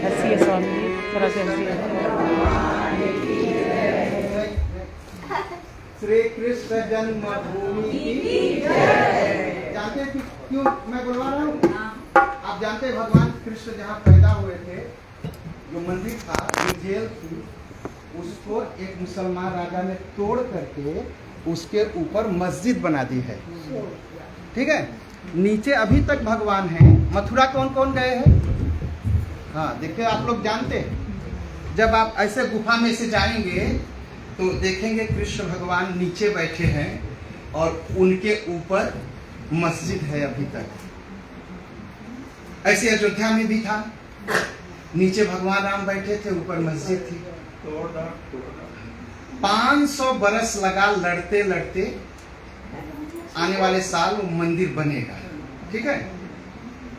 हंसी स्वामी थोड़ा सा हंसी। श्री कृष्ण जन्मभूमि की जय। जानते हैं कि क्यों मैं बुलवा रहा हूँ? आप जानते हैं भगवान कृष्ण जहाँ पैदा हुए थे, जो मंदिर था, जो जेल थी, उसको एक मुसलमान राजा ने तोड़ करके उसके ऊपर मस्जिद बना दी है। ठीक है, नीचे अभी तक भगवान है। मथुरा कौन कौन गए हैं? हाँ देखिए, आप लोग जानते हैं, जब आप ऐसे गुफा में से जाएंगे तो देखेंगे कृष्ण भगवान नीचे बैठे हैं और उनके ऊपर मस्जिद है अभी तक। ऐसे अयोध्या में भी था, नीचे भगवान राम बैठे थे, ऊपर मस्जिद थी। 500 बरस लगा लड़ते लड़ते, आने वाले साल वो मंदिर बनेगा। ठीक है,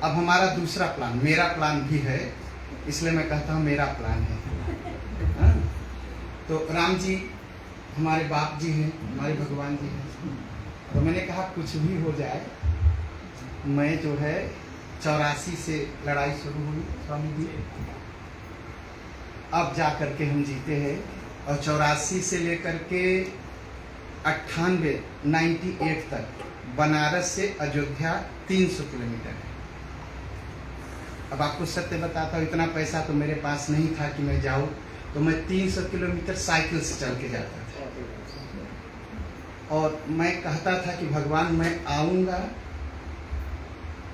अब हमारा दूसरा प्लान, मेरा प्लान भी है, इसलिए मैं कहता हूँ मेरा प्लान है। हाँ? तो राम जी हमारे बाप जी हैं, हमारे भगवान जी हैं। तो मैंने कहा कुछ भी हो जाए, मैं जो है 84 से लड़ाई शुरू हुई स्वामी जी, अब जा करके हम जीते हैं। और 84 से लेकर के 98 तक बनारस से अयोध्या 300 किलोमीटर है। अब आपको सत्य बताता हूँ, इतना पैसा तो मेरे पास नहीं था कि मैं जाऊँ, तो मैं 300 किलोमीटर साइकिल से चल के जाता था। और मैं कहता था कि भगवान मैं आऊँगा,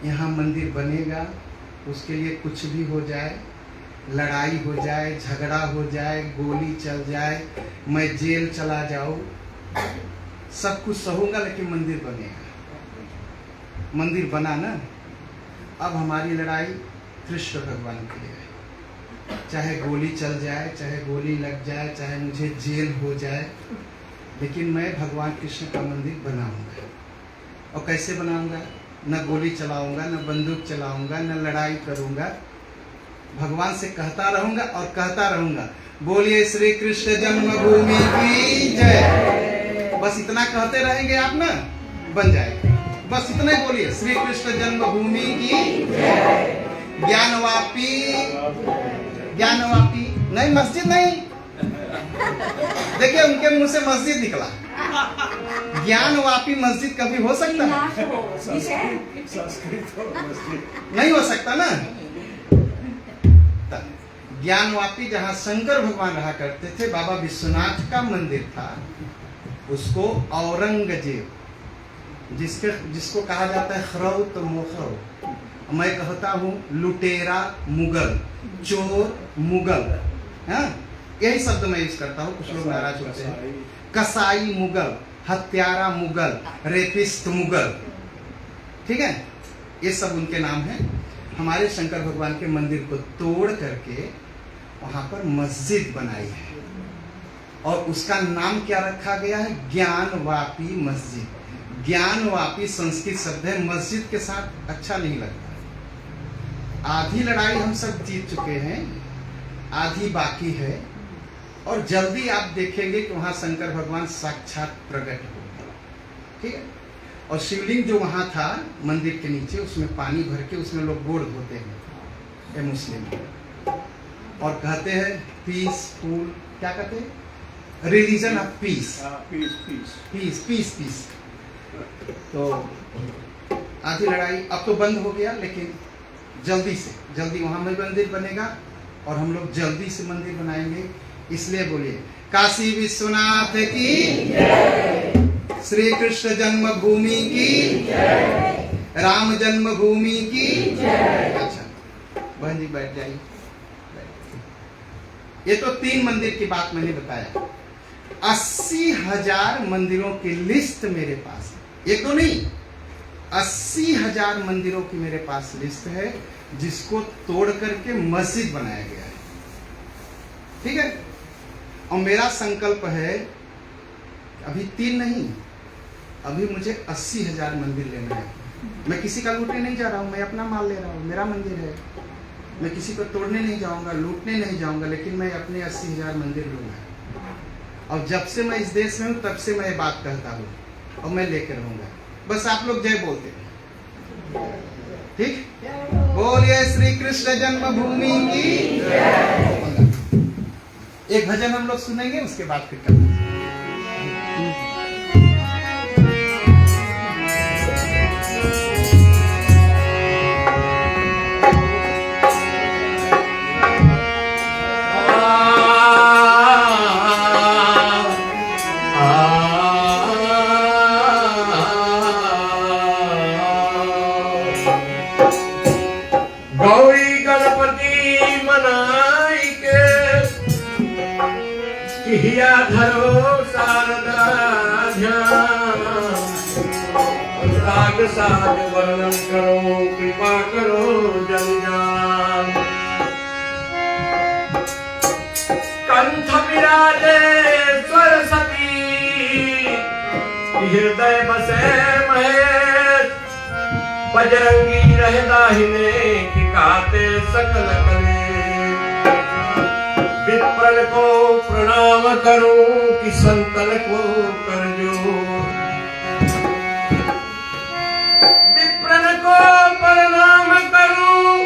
यहाँ मंदिर बनेगा, उसके लिए कुछ भी हो जाए, लड़ाई हो जाए, झगड़ा हो जाए, गोली चल जाए, मैं जेल चला जाऊँ, सब कुछ सहूँगा, लेकिन मंदिर बनेगा। मंदिर बना ना। अब हमारी लड़ाई कृष्ण भगवान के लिए है। चाहे गोली चल जाए, चाहे गोली लग जाए, चाहे मुझे जेल हो जाए, लेकिन मैं भगवान कृष्ण का मंदिर बनाऊंगा। और कैसे बनाऊंगा? न गोली चलाऊंगा, न बंदूक चलाऊंगा, न लड़ाई करूंगा। भगवान से कहता रहूंगा और कहता रहूंगा, बोलिए श्री कृष्ण जन्मभूमि की जय। बस इतना कहते रहेंगे आप ना, बन जाएगा। बस इतना ही बोलिए, श्री कृष्ण जन्मभूमि की जय। ज्ञानवापी, ज्ञानवापी नहीं, मस्जिद नहीं। देखिए उनके मुंह से मस्जिद निकला। ज्ञानवापी मस्जिद कभी हो सकता है? नहीं हो सकता ना। ज्ञानवापी जहाँ शंकर भगवान रहा करते थे, बाबा विश्वनाथ का मंदिर था, उसको औरंगजेब, जिसको कहा जाता है खरौ तो मोखौ, मैं कहता हूँ लुटेरा मुगल, चोर मुगल, हाँ यही शब्द मैं यूज करता हूँ, कुछ लोग नाराज होते हैं। कसाई मुगल, हत्यारा मुगल, रेपिस्ट मुगल, ठीक है, ये सब उनके नाम हैं। हमारे शंकर भगवान के मंदिर को तोड़ करके वहां पर मस्जिद बनाई है, और उसका नाम क्या रखा गया है? ज्ञानवापी मस्जिद। ज्ञानवापी संस्कृत शब्द है, मस्जिद के साथ अच्छा नहीं लगता। आधी लड़ाई हम सब जीत चुके हैं, आधी बाकी है, और जल्दी आप देखेंगे कि वहां शंकर भगवान साक्षात प्रकट होंगे। ठीक है, और शिवलिंग जो वहां था मंदिर के नीचे, उसमें पानी भर के उसमें लोग गोड़ धोते हैं, ये मुस्लिम, और कहते हैं पीसफुल, क्या कहते हैं? Religion of peace, peace peace peace. तो आधी लड़ाई अब तो बंद हो गया, लेकिन जल्दी से जल्दी वहां में मंदिर बनेगा, और हम लोग जल्दी से मंदिर बनाएंगे। इसलिए बोलिए काशी विश्वनाथ की, श्री कृष्ण जन्मभूमि की, राम जन्मभूमि की। अच्छा बहन जी बैठ जाइए। ये तो 3 मंदिर की बात मैंने बताया। 80,000 मंदिरों की लिस्ट मेरे पास है, एक तो नहीं, 80,000 मंदिरों की मेरे पास लिस्ट है, जिसको तोड़ करके मस्जिद बनाया गया है। ठीक है, और मेरा संकल्प है अभी 3 नहीं, अभी मुझे 80,000 मंदिर लेना है। मैं किसी का लूटने नहीं जा रहा हूँ, मैं अपना माल ले रहा हूँ, मेरा मंदिर है। मैं किसी को तोड़ने नहीं जाऊँगा, लूटने नहीं जाऊँगा, लेकिन मैं अपने 80,000 मंदिर लूँगा। और जब से मैं इस देश में हूँ तब से मैं ये बात कहता हूँ और मैं लेकर रहूँगा। बस आप लोग जय बोलते हैं, ठीक? बोलिए श्री कृष्ण जन्मभूमि की जय। एक भजन हम लोग सुनेंगे, उसके बाद फिर करेंगे। गौरी गणपति मनाई के किया धरो शारदा ध्यान। राग साज वर्णन करो, कृपा करो जन जान। कंठ विराजे सरस्वती, हृदय बसे महेश। बजरंगी रहे दाहिने, कि काते सकल कले। विप्र को प्रणाम करूं, कि संतन को कर जोर। विप्र को प्रणाम करूं,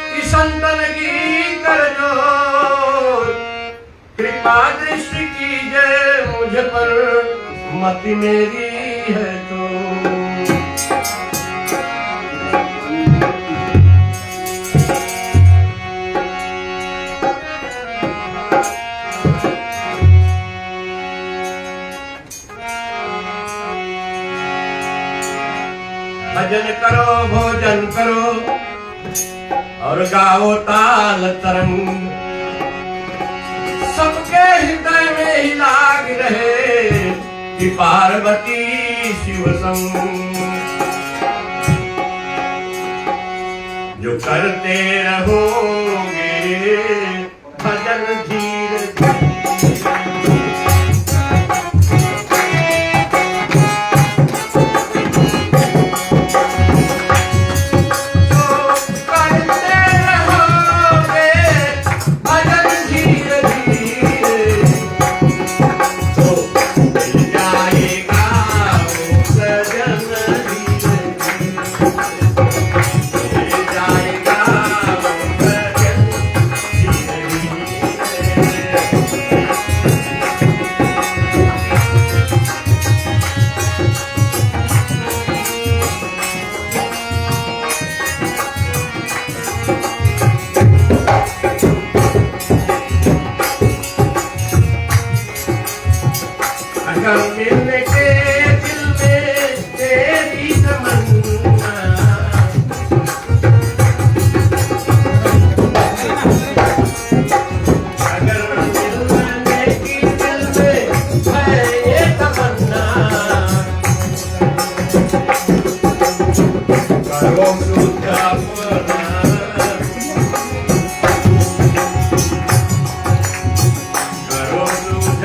कि संतन की कर जोर। कृपा दृष्टि कीजिए मुझ पर, मति मेरी है तो। भजन करो, भोजन करो और गाओ ताल तरंग। सबके हृदय में ही लाग रहे, कि पार्वती शिव संग। जो करते रहोगे भजन धीरे धीरे। मिलने के दिल में तेरी तमन्ना। अगर मिलने की दिल में है ये तमन्ना, करो शुद्ध अपना। करो शुद्ध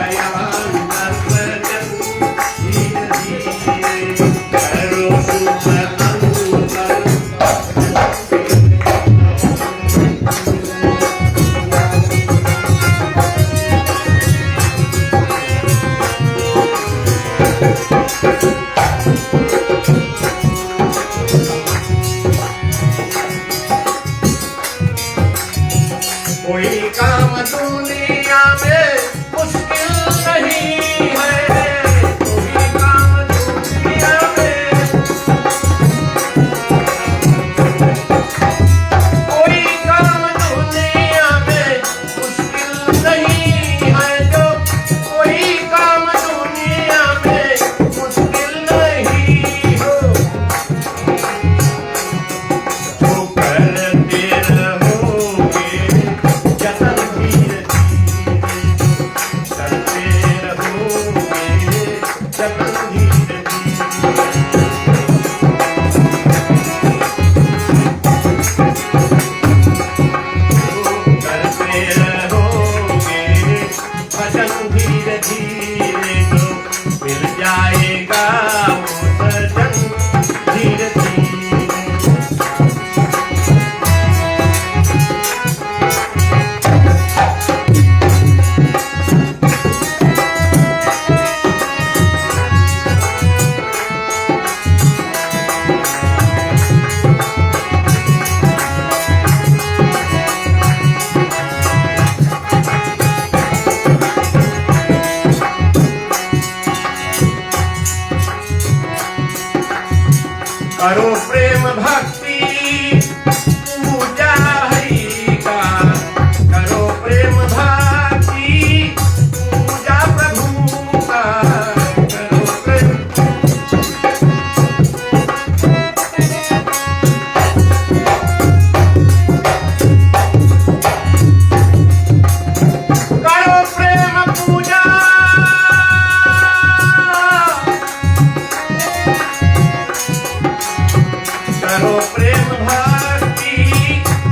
कोई काम दुनिया में मुश्किल नहीं है। कोई काम दुनिया में, कोई काम दुनिया में मुश्किल नहीं है। जो कोई काम दुनिया में मुश्किल नहीं हो, जो करते रहोगे जतन धीरे धीरे। करो प्रेम भक्ति पूजा हरि का, करो प्रेम भक्ति पूजा प्रभु का, करो प्रेम करो प्रेम पूजा करो प्रेम भक्ति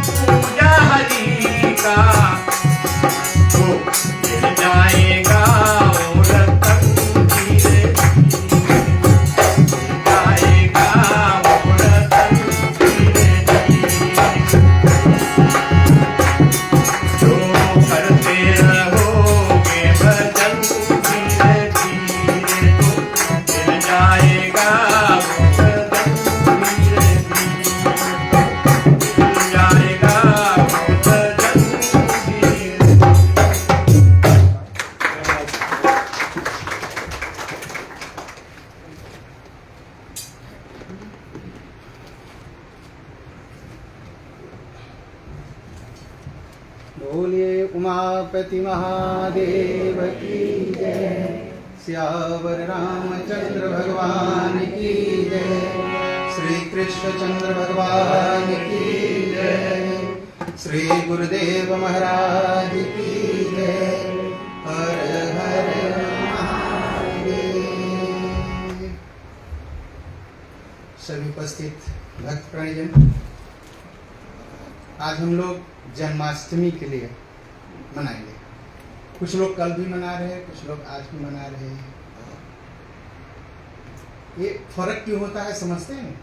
पूजा हरि का, तो मिल जाएगा वो रतन धीरे धीरे, मिल जाएगा वो रतन धीरे धीरे। जो करते रहोगे भजन धीरे धीरे, तो मिल जाएगा वो रतन धीरे धीरे, मिल जाएगा वो रतन धीरे। बोलिए उमापति महादेव की जय, सियावर रामचंद्र भगवान की जय, श्री कृष्ण चंद्र भगवान की जय, श्री गुरुदेव महाराज की जय। हर हर महादेव। सभी उपस्थित भक्त प्रणजन, आज हम लोग जन्माष्टमी के लिए मनाएंगे। कुछ लोग कल भी मना रहे हैं, कुछ लोग आज भी मना रहे हैं। ये फर्क क्यों होता है समझते हैं?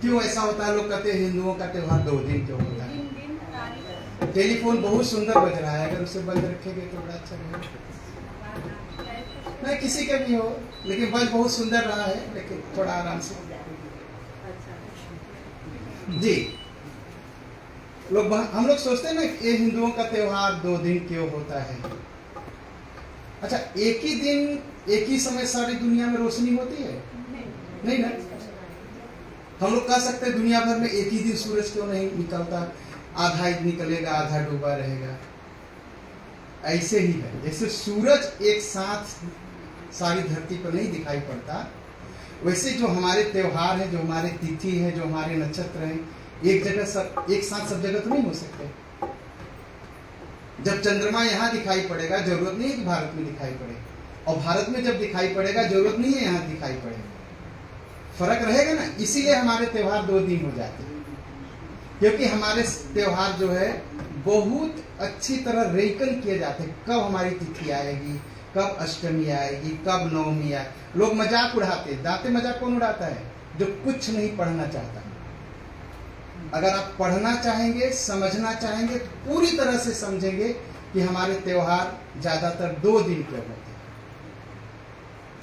क्यों ऐसा होता है? लोग कहते हैं हिंदुओं का त्योहार 2 दिन क्यों होता है? टेलीफोन बहुत सुंदर बज रहा है, अगर उसे बंद रखेंगे तो बड़ा अच्छा रहेगा। नहीं किसी का भी हो, लेकिन बज बहुत सुंदर रहा है, लेकिन थोड़ा आराम से जी। हम लोग सोचते हैं ना ये हिंदुओं का त्योहार 2 दिन क्यों होता है। अच्छा, एक ही दिन एक ही समय सारी दुनिया में रोशनी होती है? नहीं ना। हम लोग कह सकते हैं दुनिया भर में एक ही दिन सूरज क्यों नहीं निकलता, आधा ही निकलेगा आधा डूबा रहेगा। ऐसे ही है, जैसे सूरज एक साथ सारी धरती पर नहीं दिखाई पड़ता, वैसे जो हमारे त्योहार है, जो हमारे तिथि है, जो हमारे नक्षत्र हैं, एक जगह सब एक साथ सब जगह तो नहीं हो सकते। जब चंद्रमा यहाँ दिखाई पड़ेगा जरूरत नहीं है कि भारत में दिखाई पड़े, और भारत में जब दिखाई पड़ेगा जरूरत नहीं है यहाँ दिखाई पड़े, फर्क रहेगा ना। इसीलिए हमारे त्योहार 2 दिन हो जाते हैं, क्योंकि हमारे त्योहार जो है बहुत अच्छी तरह रेकन किए जाते हैं। कब हमारी तिथि आएगी, कब अष्टमी आएगी, कब नवमी आए। लोग मजाक उड़ाते हैं। दाते मजाक कौन उड़ाता है? जो कुछ नहीं पढ़ना चाहता। अगर आप पढ़ना चाहेंगे, समझना चाहेंगे, तो पूरी तरह से समझेंगे कि हमारे त्योहार ज्यादातर 2 दिन के होते हैं।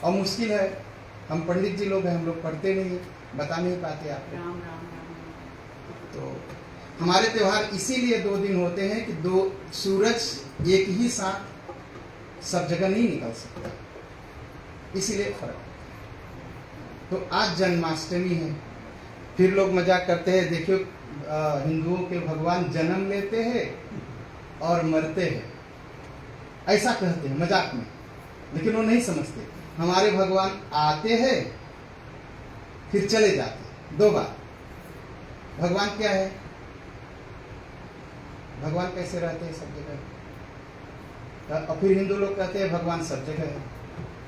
और मुश्किल है, हम पंडित जी लोग हैं, हम लोग पढ़ते नहीं, बता नहीं पाते आपको। तो हमारे त्योहार इसीलिए 2 दिन होते हैं कि 2 सूरज एक ही साथ सब जगह नहीं निकल सकता, इसीलिए फर्क। तो आज जन्माष्टमी है। फिर लोग मजाक करते हैं, देखियो हिंदुओं के भगवान जन्म लेते हैं और मरते हैं, ऐसा कहते हैं मजाक में, लेकिन वो नहीं समझते। हमारे भगवान आते हैं फिर चले जाते हैं, 2 बार। भगवान क्या है? भगवान कैसे रहते हैं सब जगह? और फिर हिंदू लोग कहते हैं भगवान सब जगह है,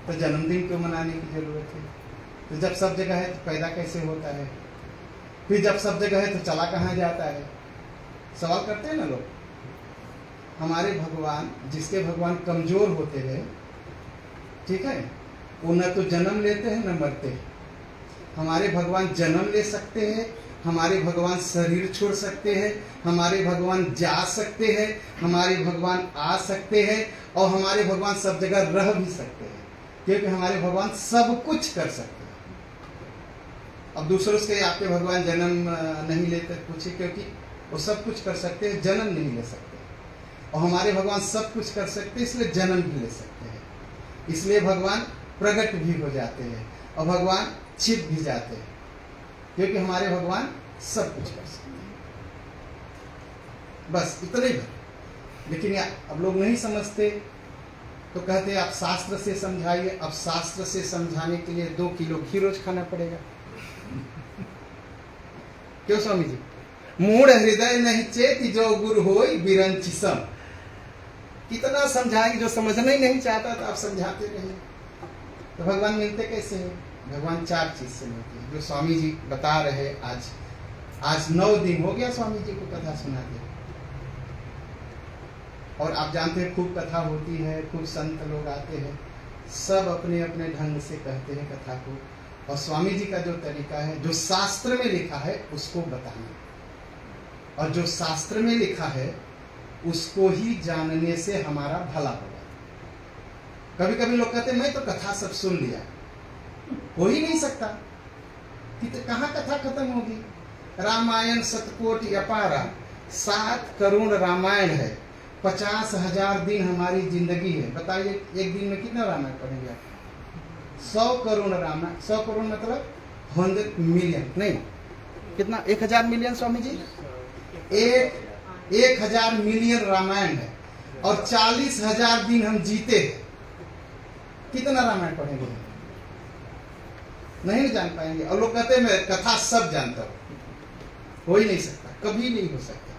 तो जन्मदिन क्यों मनाने की जरूरत है? तो जब सब जगह है तो पैदा कैसे होता है? फिर जब सब जगह है तो चला कहाँ जाता है? सवाल करते हैं ना लोग। हमारे भगवान, जिसके भगवान कमजोर होते हैं, ठीक है, वो न तो जन्म लेते हैं न मरते हैं। हमारे भगवान जन्म ले सकते हैं, हमारे भगवान शरीर छोड़ सकते हैं, हमारे भगवान जा सकते हैं, हमारे भगवान आ सकते हैं, और हमारे भगवान सब जगह रह भी सकते हैं, क्योंकि हमारे भगवान सब कुछ कर सकते हैं। अब दूसरों से आपके भगवान जन्म नहीं लेते पूछे, क्योंकि वो सब कुछ कर सकते हैं, जन्म नहीं ले सकते। और हमारे भगवान सब कुछ कर सकते हैं, इसलिए जन्म भी ले सकते हैं, इसलिए भगवान प्रकट भी हो जाते हैं। और भगवान छिप भी जाते हैं, क्योंकि हमारे भगवान सब कुछ कर सकते हैं। बस इतना ही भर। लेकिन अब लोग नहीं समझते, तो कहते हैं आप शास्त्र से समझाइए। अब शास्त्र से समझाने के लिए 2 किलो घी रोज खाना पड़ेगा। क्यों स्वामी जी? मूढ़ हृदय नहीं चेत जो गुरु होई बिरंची सम। कितना समझाएंगे, जो समझना ही नहीं चाहता तो आप समझाते रहिए। तो भगवान मिलते कैसे हैं? भगवान 4 चीज से मिलते हैं, जो स्वामी जी बता रहे। आज 9 दिन हो गया स्वामी जी को कथा सुनाते, और आप जानते हैं खूब कथा होती है, खूब संत लोग आते हैं, सब अपने अपने ढंग से कहते हैं कथा को। और स्वामी जी का जो तरीका है, जो शास्त्र में लिखा है उसको बताना, और जो शास्त्र में लिखा है उसको ही जानने से हमारा भला होगा। कभी कभी लोग कहते हैं मैं तो कथा सब सुन लिया। हो ही नहीं सकता, कि तो कहाँ कथा खत्म होगी? रामायण शतकोटि अपारा, 7 करोड़ रामायण है, 50,000 दिन हमारी जिंदगी है। बताइए एक दिन में कितना रामायण पढ़ेंगे आप? 100 करोड़ रामायण। 100 करोड़ मतलब 100 मिलियन नहीं, कितना? 1000 मिलियन स्वामी जी? 1000 मिलियन रामायण है, और 40,000 दिन हम जीते हैं। कितना रामायण पढ़ेंगे? नहीं जान पाएंगे। और लोग कहते हैं मैं कथा सब जानता हूं। हो ही नहीं सकता, कभी नहीं हो सकता।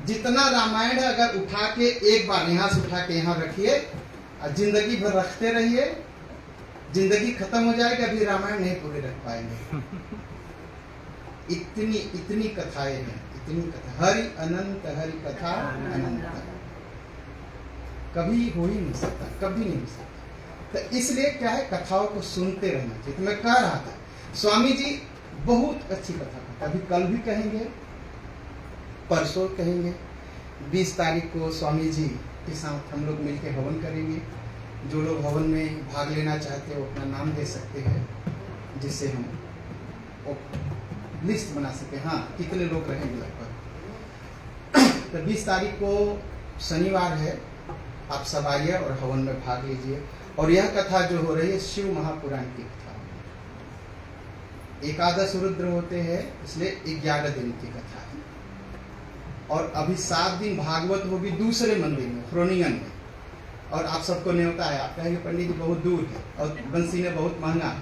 जितना रामायण है अगर उठा के एक बार यहां से उठा के यहां रखिए और जिंदगी भर रखते रहिए, जिंदगी खत्म हो जाएगी, अभी रामायण नहीं पूरे रख पाएंगे। इतनी कथाएं हैं, इतनी कथा। हरि अनंत, हरि कथा अनंत। कभी हो ही नहीं सकता, कभी नहीं हो सकता। तो इसलिए क्या है, कथाओं को सुनते रहना चाहिए। तो मैं कह रहा था स्वामी जी बहुत अच्छी कथा कहते, अभी कल भी कहेंगे, परसों कहेंगे। 20 तारीख को स्वामी जी के साथ हम लोग मिलकर हवन करेंगे। जो लोग हवन में भाग लेना चाहते हैं वो अपना नाम दे सकते हैं, जिससे हम लिस्ट बना सके। हाँ, कितने लोग रहेंगे लगभग। तो 20 तारीख को शनिवार है, आप सब आइए और हवन में भाग लीजिए। और यह कथा जो हो रही है शिव महापुराण की कथा। 11 रुद्र होते हैं, इसलिए 11 दिन की कथा है। और अभी 7 दिन भागवत होगी दूसरे मंदिर में, फ्रोनियन में। और आप सबको न्योता है। आप कहेंगे पंडित जी बहुत दूर है, और बंसी ने बहुत महंगा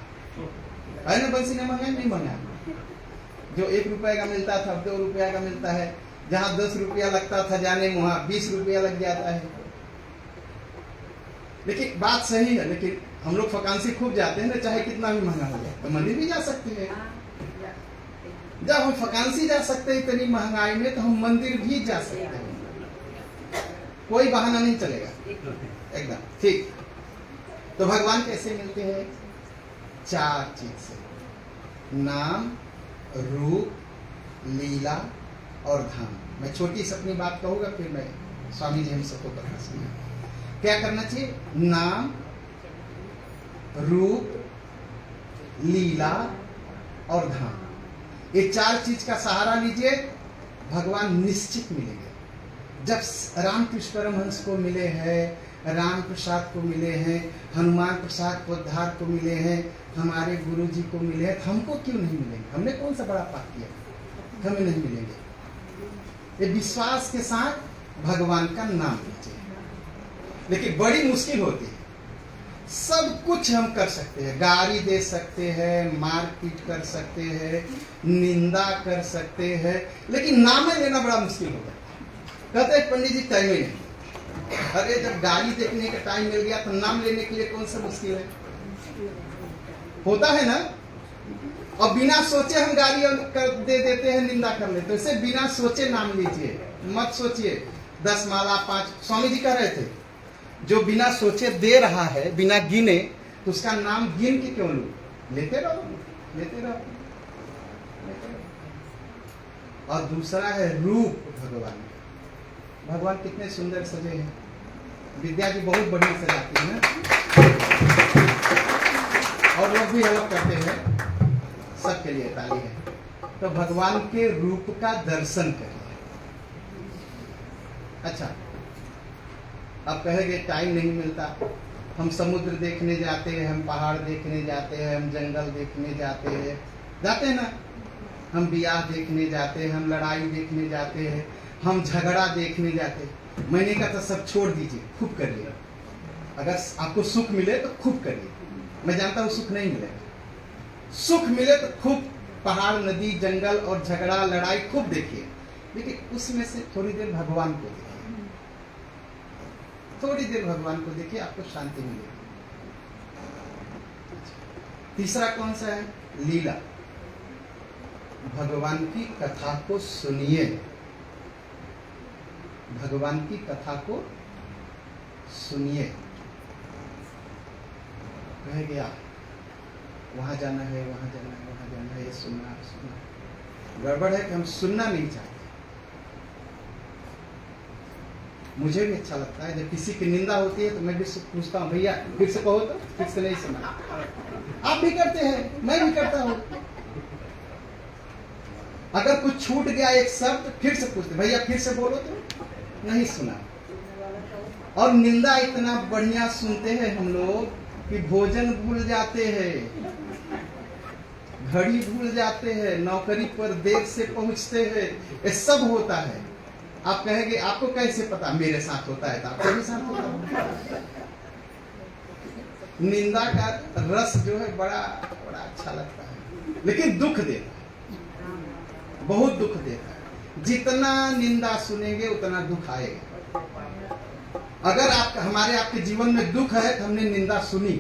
है ना? बंसी ने महंगा नहीं महंगा, जो 1 रुपए का मिलता था 2 रुपया का मिलता है। जहां 10 रुपया लगता था जाने में, वहां 20 रुपया लग जाता है। लेकिन बात सही है, लेकिन हम लोग फकांसी खूब जाते हैं ना, चाहे कितना भी महंगा हो जाए। तो मंदिर भी जा सकते हैं। जब हम फकांसी जा सकते हैं इतनी महंगाई में, तो हम मंदिर भी जा सकते हैं। कोई बहाना नहीं चलेगा, एकदम ठीक। तो भगवान कैसे मिलते हैं? 4 चीज से, नाम, रूप, लीला और धाम। मैं छोटी सी अपनी बात कहूंगा, फिर मैं स्वामी जी हम सबको कथा सुना। क्या करना चाहिए? नाम, रूप, लीला और धाम। ये 4 चीज का सहारा लीजिए, भगवान निश्चित मिलेंगे। जब रामकृष्ण परमहंस को मिले हैं, राम प्रसाद को मिले हैं, हनुमान प्रसाद पोद्दार को मिले हैं, हमारे गुरु जी को मिले हैं, तो हमको क्यों नहीं मिलेंगे? हमने कौन सा बड़ा पाप किया? हमें नहीं मिलेंगे। ये विश्वास के साथ भगवान का नाम लीजिए। लेकिन बड़ी मुश्किल होती है। सब कुछ हम कर सकते हैं, गाली दे सकते हैं, मारपीट कर सकते हैं, निंदा कर सकते हैं, लेकिन नाम लेना बड़ा मुश्किल होता है। कहते हैं पंडित जी टाइम ही नहीं। अरे जब गाली देखने का टाइम मिल गया तो नाम लेने के लिए कौन सा मुश्किल है? होता है ना? और बिना सोचे हम गाली दे देते हैं, निंदा कर लेते हैं। इसे बिना सोचे नाम लीजिए, मत सोचिए। 10 माला 5, स्वामी जी कह रहे थे, जो बिना सोचे दे रहा है, बिना गिने, तो उसका नाम गिन के क्यों लूं? लेते रहो, लेते रहो, लेते रहो। और दूसरा है रूप भगवान। भगवान कितने सुंदर सजे हैं। विद्या जी बहुत बढ़िया सजाती है ना, और लोग भी हेल्प करते हैं, सबके लिए ताली है। तो भगवान के रूप का दर्शन करिए। अच्छा, अब कहेंगे टाइम नहीं मिलता, हम समुद्र देखने जाते हैं, हम पहाड़ देखने जाते हैं, हम जंगल देखने जाते हैं ना। हम ब्याह देखने जाते हैं, हम लड़ाई देखने जाते हैं, हम झगड़ा देखने जाते हैं। मैंने कहा था सब छोड़ दीजिए, खूब करिए। अगर आपको सुख मिले तो खूब करिए। मैं जानता हूँ सुख नहीं मिलेगा। सुख मिले तो खूब पहाड़, नदी, जंगल और झगड़ा, लड़ाई खूब देखिए, लेकिन उसमें से थोड़ी देर भगवान को देखिए। थोड़ी देर भगवान को देखिए, आपको शांति मिलेगी। तीसरा कौन सा है? लीला। भगवान की कथा को सुनिए, भगवान की कथा को सुनिए। कह गया वहां जाना है, वहां जाना है, वहां जाना है, ये सुनना सुनना। गड़बड़ है कि हम सुनना नहीं चाहते। मुझे भी अच्छा लगता है जब किसी की निंदा होती है तो मैं भी पूछता हूँ, भैया फिर से कहो तो, फिर से नहीं सुना। आप भी करते हैं, मैं भी करता हूँ। अगर कुछ छूट गया एक शब्द, फिर से पूछते, भैया फिर से बोलो तो, नहीं सुना। और निंदा इतना बढ़िया सुनते हैं हम लोग कि भोजन भूल जाते हैं, घड़ी भूल जाते हैं, नौकरी पर देर से पहुंचते हैं। ये सब होता है। आप कहेंगे आपको कैसे पता? मेरे साथ होता है तो आपके भी साथ होता है। निंदा का रस जो है बड़ा बड़ा अच्छा लगता है, लेकिन दुख देता है, बहुत दुख देता है। जितना निंदा सुनेंगे उतना दुख आएगा। अगर हमारे आपके जीवन में दुख है तो हमने निंदा सुनी,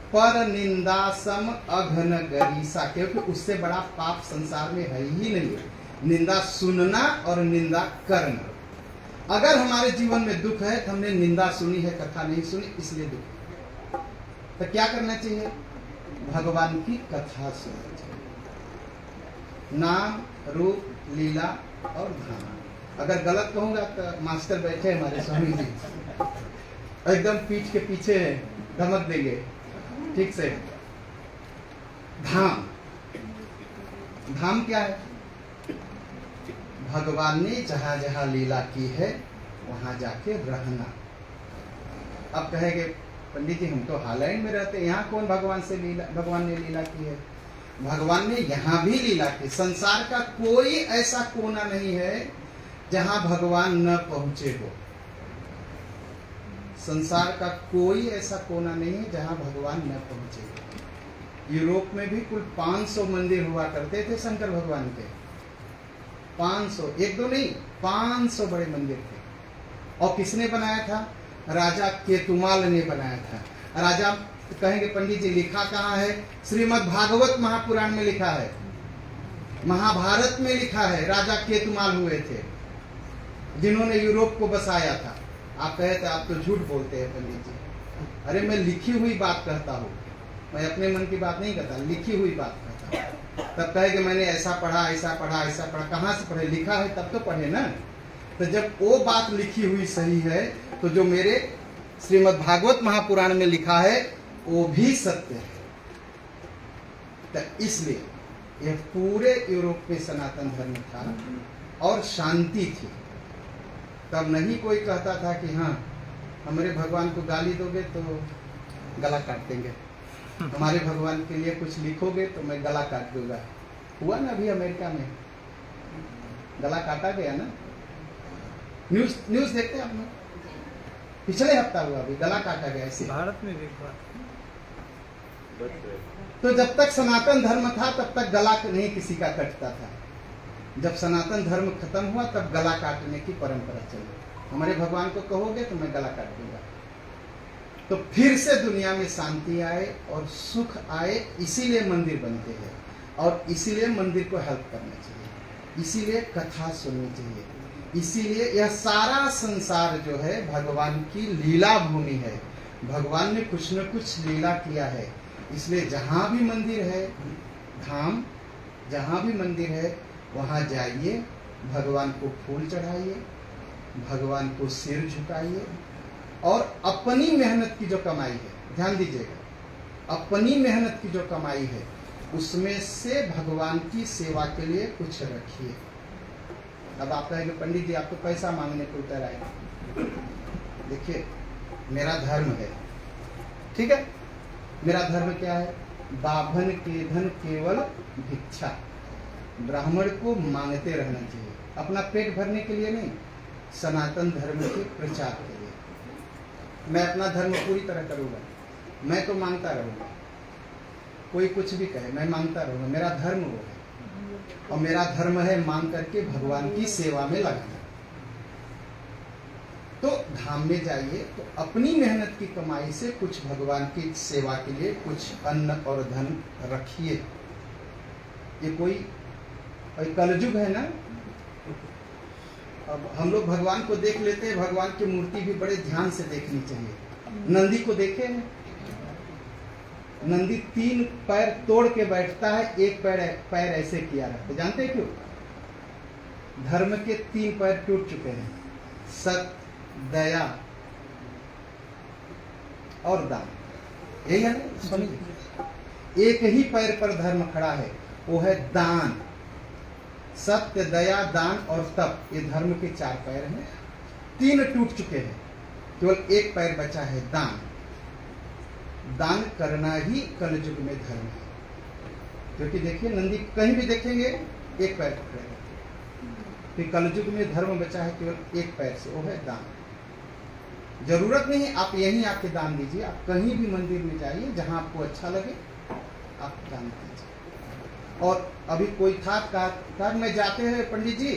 पर निंदा सम अघन गरीसा, क्योंकि उससे बड़ा पाप संसार में है ही नहीं। निंदा सुनना और निंदा करना। अगर हमारे जीवन में दुख है तो हमने निंदा सुनी है, कथा नहीं सुनी, इसलिए दुख। तो क्या करना चाहिए? भगवान की कथा सुननी चाहिए। नाम, रूप, लीला और धाम। अगर गलत कहूंगा तो मास्टर बैठे हमारे स्वामी जी, एकदम पीठ के पीछे धमक देंगे। ठीक से। धाम, धाम क्या है? भगवान ने जहां जहां लीला की है वहां जाके रहना। अब कहेंगे पंडित जी हम तो हालैंड में रहते हैं, यहाँ कौन भगवान ने लीला की है? भगवान ने यहाँ भी लीला की। संसार का कोई ऐसा कोना नहीं है जहां भगवान न पहुंचे हो। संसार का कोई ऐसा कोना नहीं है जहां भगवान न पहुंचे हो। यूरोप में भी कुल 500 मंदिर हुआ करते थे शंकर भगवान के। 500, एक दो नहीं, 500 बड़े मंदिर थे। और किसने बनाया था? राजा केतुमाल ने बनाया था। राजा कहेंगे पंडित जी लिखा कहाँ है? श्रीमद् भागवत महापुराण में लिखा है, महाभारत में लिखा है। राजा केतुमाल हुए थे जिन्होंने यूरोप को बसाया था। आप कहे थे आप तो झूठ बोलते हैं पंडित जी। अरे मैं लिखी हुई बात कहता हूँ, मैं अपने मन की बात नहीं करता, लिखी हुई बात कहता हूँ। तब कहे कि मैंने ऐसा पढ़ा, ऐसा पढ़ा, ऐसा पढ़ा। कहाँ से पढ़े? लिखा है तब तो पढ़े ना। तो जब वो बात लिखी हुई सही है तो जो मेरे श्रीमद् भागवत महापुराण में लिखा है वो भी सत्य है। तो इसलिए यह पूरे यूरोप में सनातन धर्म था और शांति थी। तब नहीं कोई कहता था कि हाँ हमारे भगवान को गाली दोगे तो गला काट देंगे, हमारे भगवान के लिए कुछ लिखोगे तो मैं गला काट दूंगा। हुआ ना अभी अमेरिका में, गला काटा गया ना। न्यूज देखते हैं आप लोग? पिछले हफ्ता हुआ, अभी गला काटा गया ऐसे। भारत में भी हुआ। तो जब तक सनातन धर्म था तब तक गला नहीं किसी का कटता था। जब सनातन धर्म खत्म हुआ तब गला काटने की परंपरा चली। हमारे भगवान को कहोगे तो मैं गला काट दूंगा। तो फिर से दुनिया में शांति आए और सुख आए, इसीलिए मंदिर बनते हैं और इसीलिए मंदिर को हेल्प करना चाहिए, इसीलिए कथा सुननी चाहिए, इसीलिए यह सारा संसार जो है भगवान की लीला भूमि है। भगवान ने कुछ न कुछ लीला किया है। इसलिए जहाँ भी मंदिर है, धाम, जहाँ भी मंदिर है वहाँ जाइए, भगवान को फूल चढ़ाइए, भगवान को सिर झुकाइए और अपनी मेहनत की जो कमाई है, ध्यान दीजिएगा, अपनी मेहनत की जो कमाई है उसमें से भगवान की सेवा के लिए कुछ रखिए। अब आप कहेंगे पंडित जी आप तो पैसा मांगने को उतर आए। देखिए मेरा धर्म है। ठीक है, मेरा धर्म क्या है? बाभन के धन केवल भिक्षा। ब्राह्मण को मांगते रहना चाहिए, अपना पेट भरने के लिए नहीं, सनातन धर्म के प्रचार के लिए। मैं अपना धर्म पूरी तरह करूँगा, मैं तो मांगता रहूँगा, कोई कुछ भी कहे मैं मांगता रहूँगा। मेरा धर्म वो है, और मेरा धर्म है मांग करके भगवान की सेवा में लगना। तो धाम में जाइए तो अपनी मेहनत की कमाई से कुछ भगवान की सेवा के लिए कुछ अन्न और धन रखिए। ये कोई कलयुग है ना। अब हम लोग भगवान को देख लेते हैं, भगवान की मूर्ति भी बड़े ध्यान से देखनी चाहिए। नंदी को देखे हैं, नंदी 3 पैर तोड़ के बैठता है, एक पैर ऐसे किया रहता है। जानते हैं क्यों? धर्म के 3 पैर टूट चुके हैं, सत्य, दया और दान। यही है ना स्वामी जी। एक ही पैर पर धर्म खड़ा है, वो है दान। सत्य, दया, दान और तप, ये धर्म के 4 पैर हैं। 3 टूट चुके हैं, केवल एक पैर बचा है, दान। दान करना ही कलयुग में धर्म है। क्योंकि देखिए नंदी कहीं भी देखेंगे एक पैर पकड़ेगा। फिर कलयुग में धर्म बचा है केवल एक पैर से, वो है दान। जरूरत नहीं आप यहीं आके दान दीजिए, आप कहीं भी मंदिर में जाइए, जहां आपको अच्छा लगे आप दान दीजिए। और अभी कोई था मैं जाते हैं पंडित जी,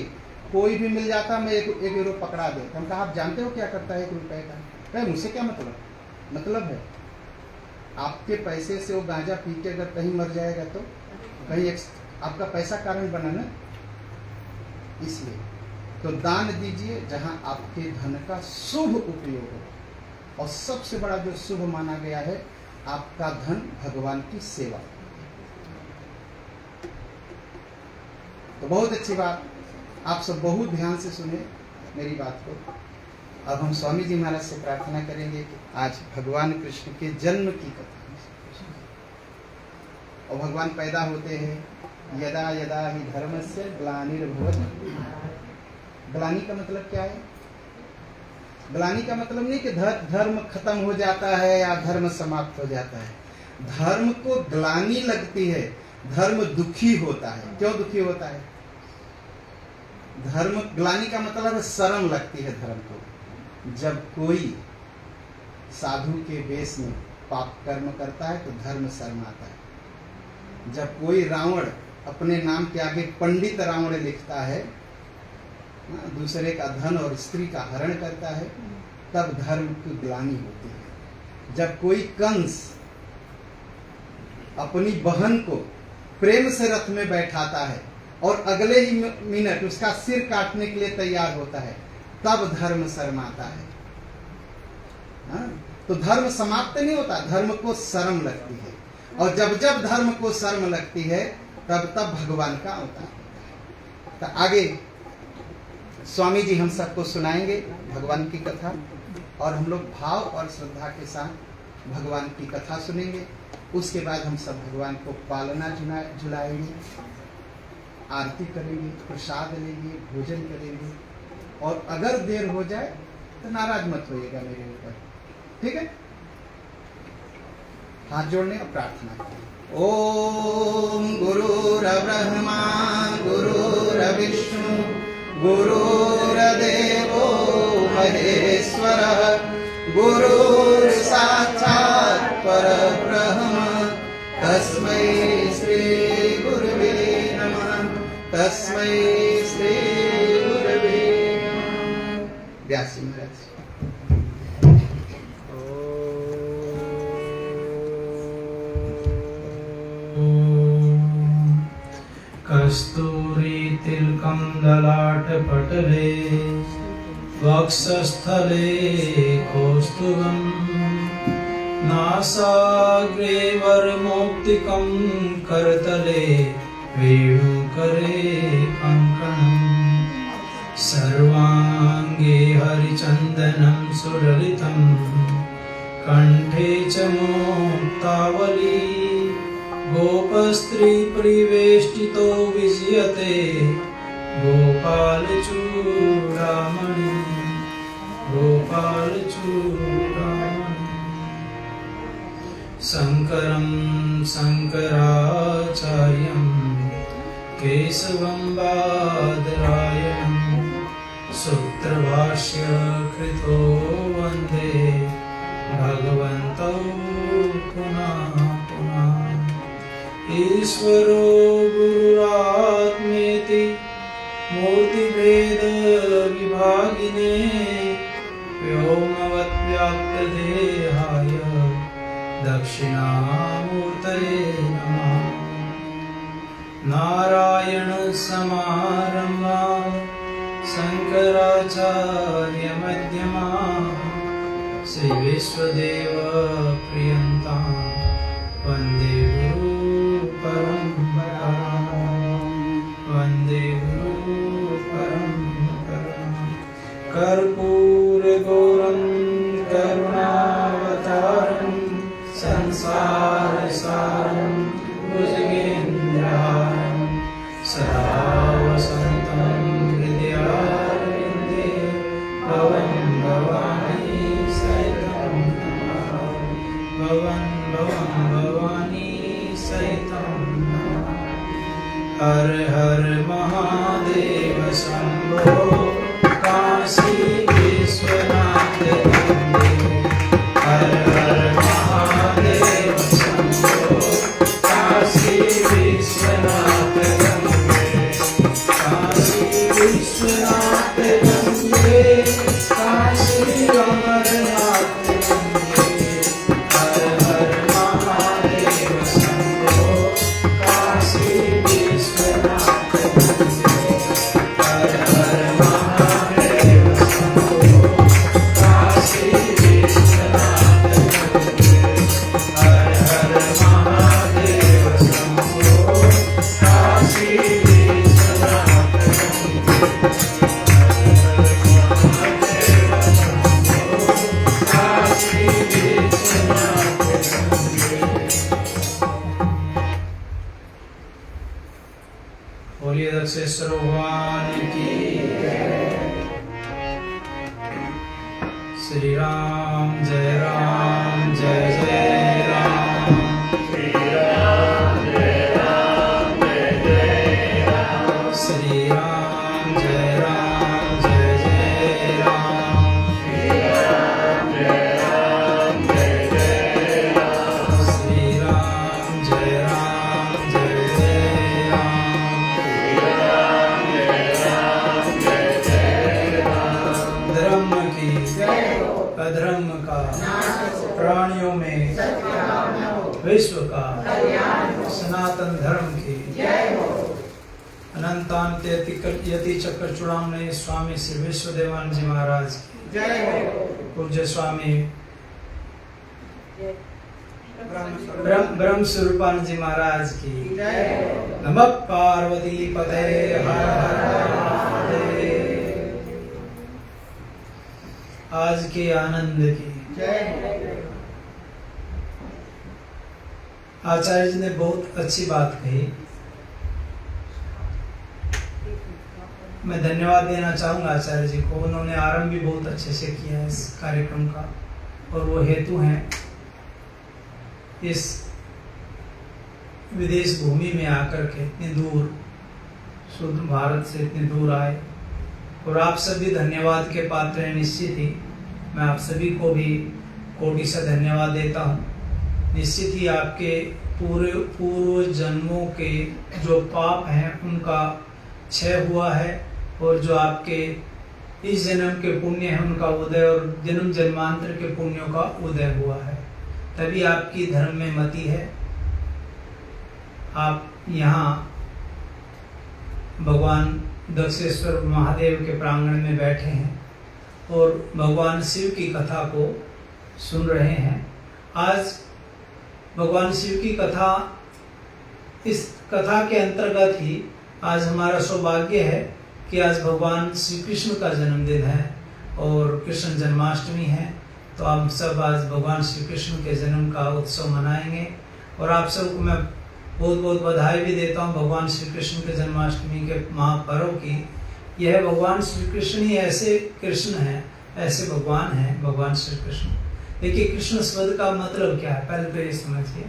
कोई भी मिल जाता मैं 1 यूरो पकड़ा दे। हम कहा आप जानते हो क्या करता है 1 रुपए का? कहे मुझसे क्या मतलब है? आपके पैसे से वो गांजा पी के अगर कहीं मर जाएगा तो कहीं आपका पैसा कारण बना ना। इसलिए तो दान दीजिए जहां आपके धन का शुभ उपयोग हो। और सबसे बड़ा जो शुभ माना गया है, आपका धन भगवान की सेवा। तो बहुत अच्छी बात, आप सब बहुत ध्यान से सुने मेरी बात को। अब हम स्वामी जी महाराज से प्रार्थना करेंगे कि आज भगवान कृष्ण के जन्म की कथा, और भगवान पैदा होते हैं यदा यदा ही धर्मस्य ग्लानिर्भवति। ग्लानि का मतलब क्या है? ग्लानि का मतलब नहीं कि धर्म खत्म हो जाता है या धर्म समाप्त हो जाता है। धर्म को ग्लानि लगती है, धर्म दुखी होता है। क्यों दुखी होता है? धर्म, ग्लानि का मतलब है शर्म लगती है धर्म को। जब कोई साधु के वेश में पाप कर्म करता है तो धर्म शर्माता है। जब कोई रावण अपने नाम के आगे पंडित रावण लिखता है, दूसरे का धन और स्त्री का हरण करता है, तब धर्म की ग्लानि होती है। जब कोई कंस अपनी बहन को प्रेम से रथ में बैठाता है और अगले ही मिनट उसका सिर काटने के लिए तैयार होता है, तब धर्म शर्माता है। तो धर्म समाप्त नहीं होता, धर्म को शर्म लगती है। और जब जब धर्म को शर्म लगती है तब तब भगवान का अवतार होता है। तो आगे स्वामी जी हम सबको सुनाएंगे भगवान की कथा, और हम लोग भाव और श्रद्धा के साथ भगवान की कथा सुनेंगे। उसके बाद हम सब भगवान को पालना झुलाएंगे, आरती करेंगे, प्रसाद लेंगे, भोजन करेंगे। और अगर देर हो जाए तो नाराज मत होइएगा मेरे ऊपर, ठीक है? हाथ जोड़ने और प्रार्थना करें। ओम गुरुर्ब्रह्मा गुरुर्विष्णु गुरुर्देवो महेश्वरः गुरुर्साक्षात् परब्रह्म तस्मै श्री गुरुवे नमः। तस्मै श्री गुरुवे नमः। व्यास जी महाराज। कस्तूरी तिलकं ललाटपटले वक्षस्थले कौस्तुभं नासाग्रे वरमौक्तिकं करतले वेणुकरे कङ्कणम् सर्वाङ्गे हरिचन्दनं सुललितं कण्ठे च मुक्तावली गोपस्त्री परिवेष्टितो विजयते गोपालचूडामणि गोपालचूडामणि। शङ्करं शङ्कराचार्यं केशवं बादरायणं सूत्रभाष्य कृतो वन्दे भगवन्तौ पुनः पुनः। ईश्वरो गुरुरात्मेति मूर्तिभेदविभागिने व्योमवद्व्याप्तदेहाय दक्षिणामूर्तये नमः। नारायणसमारम्भाः शङ्कराचार्यमध्यमाः श्रीविश्वदेवप्रियन्तां वन्दे गुरुपरम्पराम् वन्दे गुरुपरम्पराम्। कर्पूरगौरं करुणावतारं संसारसारं भुजगेन्द्रहारं सदा वसन्तं हृदयारविन्दे भवं भवानी सहितं नमामि। भवं भवानी सहितं नमामि। हर हर महादेव शम्भो काशी विश्वनाथ वन्दे। हर हर महादेव शम्भो काशी विश्वनाथ वन्दे। काशी विश्वनाथ वन्दे काशी अमरनाथ वन्दे। हर हर महादेव शम्भो काशी विश्वनाथ वन्दे। हर हर महादेव शम्भो काशी विश्वनाथ वन्दे। हर हर महादेव शम्भो काशी विश्वनाथ बोलिए दक्षेश्वर भगवान की जय। श्री राम जय जय राम। श्री राम जय जय राम। श्री राम जय जय राम। श्री राम जय जय राम। श्री राम जय जय राम। धर्म की अधर्म का प्राणियों में विश्व का सनातन धर्म की अनंतांत यति चक्र चूड़ामणि स्वामी श्री विश्वदेवानंद जी महाराज की पूज्य स्वामी ब्रह्म स्वरूपानंद जी महाराज की नमः पार्वती पते हर हर महादेव। आज के आनंद की आचार्य जी ने बहुत अच्छी बात कही। मैं धन्यवाद देना चाहूंगा आचार्य जी को। उन्होंने आरंभ भी बहुत अच्छे से किया इस कार्यक्रम का, और वो हेतु हैं इस विदेश भूमि में आकर के इतनी दूर शुद्ध भारत से इतनी दूर आए, और आप सभी धन्यवाद के पात्र हैं। निश्चित ही मैं आप सभी को भी कोटि से धन्यवाद देता हूँ। निश्चित ही आपके पूर्व जन्मों के जो पाप हैं उनका क्षय हुआ है, और जो आपके इस जन्म के पुण्य हैं उनका उदय, और जन्म जन्मांतर के पुण्यों का उदय हुआ है। तभी आपकी धर्म में मति है। आप यहाँ भगवान दक्षेश्वर महादेव के प्रांगण में बैठे हैं और भगवान शिव की कथा को सुन रहे हैं। आज भगवान शिव की कथा, इस कथा के अंतर्गत ही आज हमारा सौभाग्य है कि आज भगवान श्री कृष्ण का जन्मदिन है और कृष्ण जन्माष्टमी है। तो हम सब आज भगवान श्री कृष्ण के जन्म का उत्सव मनाएंगे, और आप सबको मैं बहुत बहुत बधाई भी देता हूँ भगवान श्री कृष्ण के जन्माष्टमी के महापर्व की। यह भगवान श्री कृष्ण ही ऐसे कृष्ण हैं, ऐसे भगवान हैं भगवान श्री कृष्ण देखिए कृष्ण शब्द का मतलब क्या है, पहले तो ये समझिए।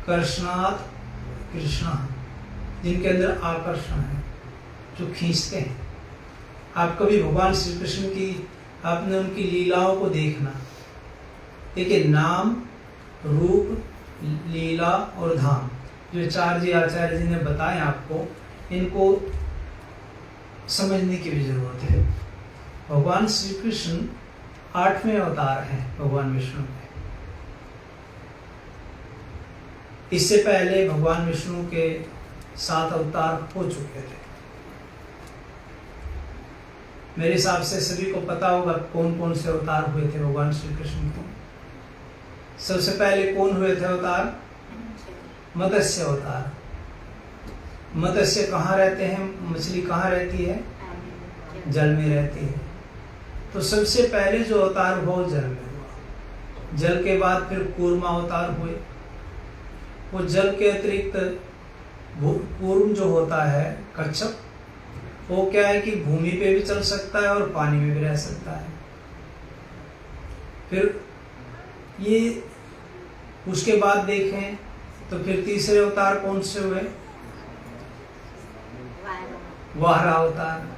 कृष्णात कृष्णा, जिनके अंदर आकर्षण है, जो खींचते हैं। आप कभी भगवान श्री कृष्ण की आपने उनकी लीलाओं को देखना। देखिए नाम, रूप, लीला और धाम, जो चार जी आचार्य जी ने बताए आपको, इनको समझने की भी जरूरत है। भगवान श्री कृष्ण 8वें अवतार हैं भगवान विष्णु के। इससे पहले भगवान विष्णु के 7 अवतार हो चुके थे। मेरे हिसाब से सभी को पता होगा कौन कौन से अवतार हुए थे भगवान श्री कृष्ण को। सबसे पहले कौन हुए थे अवतार? मत्स्य अवतार। मत्स्य कहाँ रहते हैं? मछली कहाँ रहती है? जल में रहती है। तो सबसे पहले जो अवतार हुआ वो जल में हुआ। जल के बाद फिर कूर्म अवतार हुए। वो जल के अतिरिक्त कूर्म जो होता है कच्छप, वो क्या है कि भूमि पे भी चल सकता है और पानी में भी रह सकता है। फिर ये उसके बाद देखें तो फिर तीसरे अवतार कौन से हुए? वाहरा अवतार।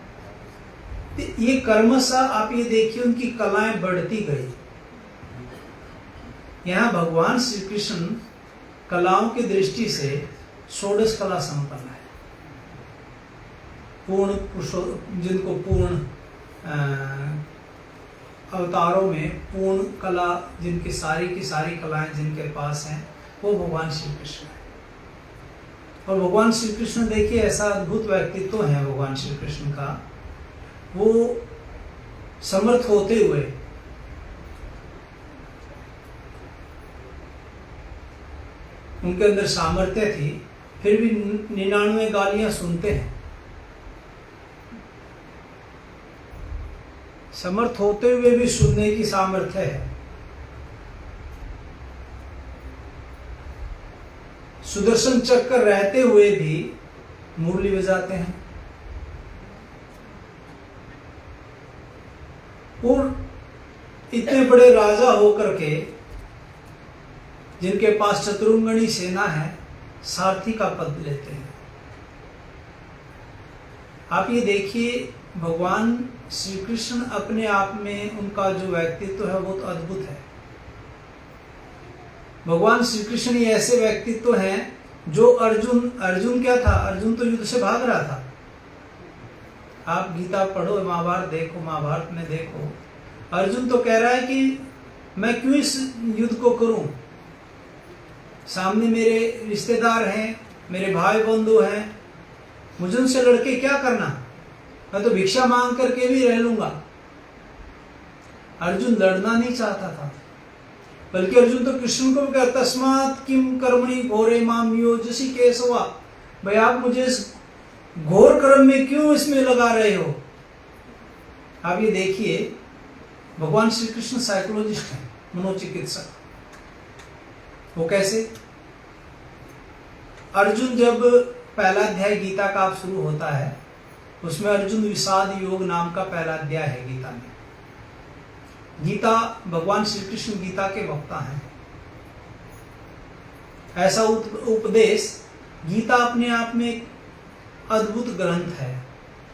ये कर्मशः आप ये देखिए उनकी कलाएं बढ़ती गई। यहाँ भगवान श्री कृष्ण कलाओं की दृष्टि से षोडश कला संपन्न है। जिनको पूर्ण अवतारों में पूर्ण कला, जिनकी सारी की सारी कलाएं जिनके पास हैं, वो भगवान श्री कृष्ण है। और भगवान श्री कृष्ण देखिए ऐसा अद्भुत व्यक्तित्व है भगवान श्री कृष्ण का। वो समर्थ होते हुए उनके अंदर सामर्थ्य थी, फिर भी 99 गालियां सुनते हैं। समर्थ होते हुए भी सुनने की सामर्थ्य है। सुदर्शन चक्र रहते हुए भी मुरली बजाते हैं। और इतने बड़े राजा होकर के जिनके पास चतुरंगणी सेना है, सारथी का पद लेते हैं। आप ये देखिए भगवान श्री कृष्ण अपने आप में उनका जो व्यक्तित्व है बहुत अद्भुत है। भगवान श्री कृष्ण ये ऐसे व्यक्तित्व हैं जो अर्जुन क्या था? अर्जुन तो युद्ध से भाग रहा था। आप गीता पढ़ो, महाभारत देखो, महाभारत में देखो, अर्जुन तो कह रहा है कि मैं क्यों इस युद्ध को करूं? सामने मेरे रिश्तेदार हैं, मेरे भाई बंधु हैं, मुझे उनसे लड़के क्या करना? मैं तो भिक्षा मांग करके भी रह लूंगा। अर्जुन लड़ना नहीं चाहता था, बल्कि अर्जुन तो कृष्ण को कहता, तस्मात् किम कर्मणि घोरे माम योजसी केशवा, भाई आप मुझे इस घोर कर्म में क्यों इसमें लगा रहे हो? आप ये देखिए भगवान श्री कृष्ण साइकोलॉजिस्ट हैं, मनोचिकित्सक। वो कैसे? अर्जुन जब पहला अध्याय गीता का आप शुरू होता है, उसमें अर्जुन विषाद योग नाम का पहला अध्याय है गीता में। गीता भगवान श्री कृष्ण गीता के वक्ता हैं। ऐसा उपदेश, गीता अपने आप में एक अद्भुत ग्रंथ है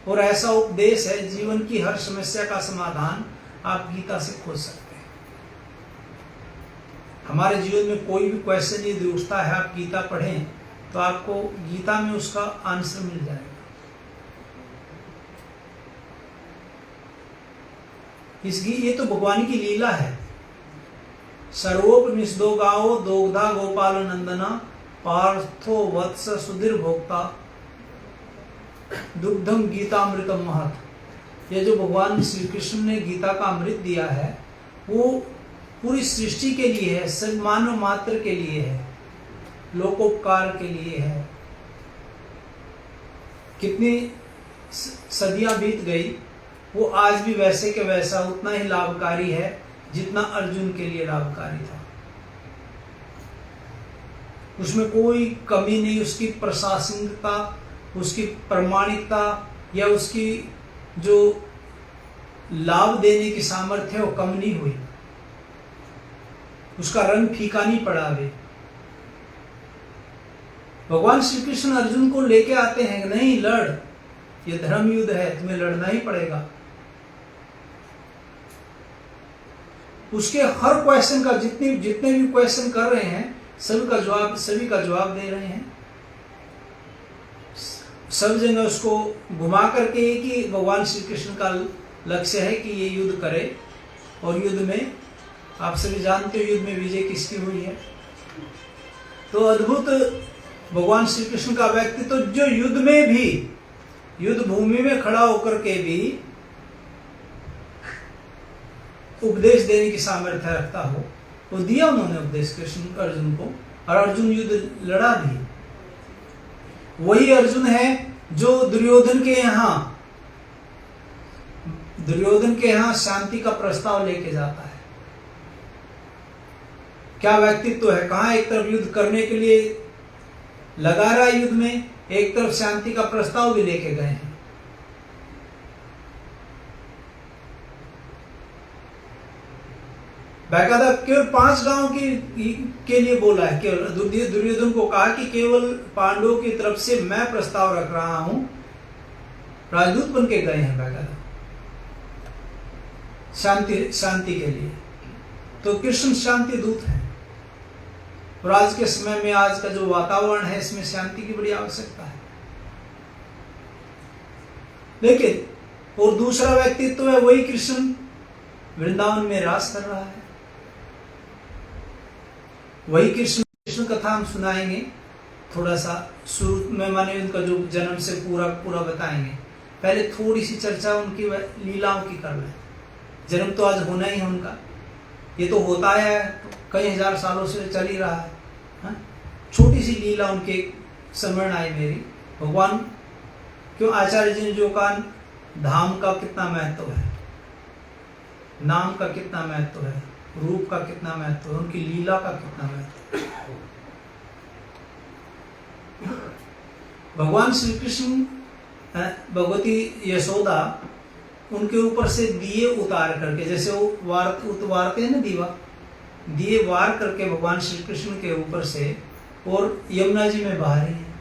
और ऐसा उपदेश है जीवन की हर समस्या का समाधान आप गीता से खोज सकते हैं। हमारे जीवन में कोई भी क्वेश्चन यदि उठता है, आप गीता पढ़ें तो आपको गीता में उसका आंसर मिल जाएगा। ये तो भगवान की लीला है। सर्वोपनिषदो गाओ दोग्धा गोपाल नंदना पार्थो वत्स सुधीर भोक्ता दुग्धम गीतामृतम महत। ये जो भगवान श्री कृष्ण ने गीता का अमृत दिया है, वो पूरी सृष्टि के लिए है, सब मानव मात्र के लिए है, लोकोपकार के लिए है। कितनी सदियां बीत गई, वो आज भी वैसे के वैसा उतना ही लाभकारी है जितना अर्जुन के लिए लाभकारी था। उसमें कोई कमी नहीं, उसकी प्रशासनिकता, उसकी प्रामाणिकता या उसकी जो लाभ देने की सामर्थ्य है वो कम नहीं हुई। उसका रंग फीका नहीं पड़ा अभी। भगवान श्री कृष्ण अर्जुन को लेके आते हैं, नहीं लड़, ये धर्म युद्ध है, तुम्हें लड़ना ही पड़ेगा। उसके हर क्वेश्चन का, जितने भी क्वेश्चन कर रहे हैं सभी का जवाब दे रहे हैं। सब जगह उसको घुमा करके एक ही भगवान श्री कृष्ण का लक्ष्य है कि ये युद्ध करे, और युद्ध में आप सभी जानते हो युद्ध में विजय किसकी हुई है। तो अद्भुत भगवान श्री कृष्ण का व्यक्तित्व, जो युद्ध में भी, युद्ध भूमि में खड़ा होकर के भी उपदेश देने की सामर्थ्य रखता हो, वो दिया उन्होंने उपदेश कृष्ण अर्जुन को, और अर्जुन युद्ध लड़ा भी। वही अर्जुन है जो दुर्योधन के यहां शांति का प्रस्ताव लेके जाता है। क्या व्यक्तित्व है, कहां एक तरफ युद्ध करने के लिए लगा रहा है युद्ध में, एक तरफ शांति का प्रस्ताव भी लेके गए हैं। बाकायदा केवल 5 गांव के लिए बोला है, केवल दुर्योधन को कहा कि केवल पांडवों की तरफ से मैं प्रस्ताव रख रहा हूं, राजदूत बन के गए हैं बाकायदा शांति के लिए। तो कृष्ण शांति दूत है, और आज के समय में, आज का जो वातावरण है, इसमें शांति की बड़ी आवश्यकता है। लेकिन और दूसरा व्यक्तित्व है, वही कृष्ण वृंदावन में रास कर रहा है। वही कृष्ण कथा हम सुनाएंगे, थोड़ा सा शुरू में, माने उनका जो जन्म से पूरा बताएंगे। पहले थोड़ी सी चर्चा उनकी लीलाओं की कर लें। जन्म तो आज होना ही है उनका, ये तो होता है, कई हजार सालों से चल ही रहा है। छोटी सी लीला उनके स्मरण आई मेरी। भगवान क्यों आचार्य जी ने जो कहा, धाम का कितना महत्व है, नाम का कितना महत्व है, रूप का कितना महत्व है, उनकी लीला का कितना महत्व है। भगवान श्री कृष्ण, भगवती यशोदा उनके ऊपर से दिए उतार करके, जैसे वो वारते हैं ना, दिए वार करके भगवान श्री कृष्ण के ऊपर से, और यमुना जी में बहा रही है,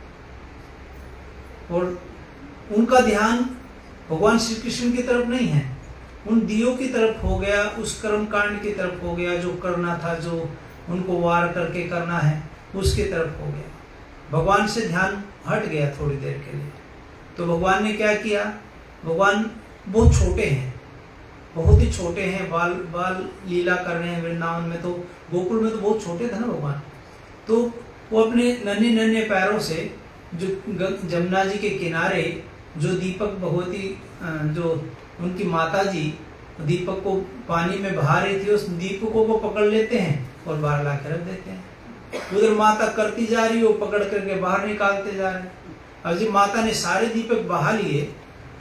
और उनका ध्यान भगवान श्री कृष्ण की तरफ नहीं है, उन दियों की तरफ हो गया, उस कर्म कांड की तरफ हो गया, जो करना था, जो उनको वार करके करना है, उसकी तरफ हो गया। भगवान से ध्यान हट गया थोड़ी देर के लिए। तो भगवान ने क्या किया, भगवान बहुत छोटे हैं, बहुत ही छोटे हैं, बाल लीला कर रहे हैं वृंदावन में। तो गोकुल में तो बहुत छोटे थे ना भगवान, तो वो अपने नन्हे पैरों से जो जमुना जी के किनारे जो दीपक, भगवती जो उनकी माता जी दीपक को पानी में बहा रही थी, उस दीपकों को पकड़ लेते हैं और बाहर ला कर रख देते हैं। उधर माता करती जा रही हो, पकड़ करके बाहर निकालते जा रहे हैं। अब जब माता ने सारे दीपक बहा लिए,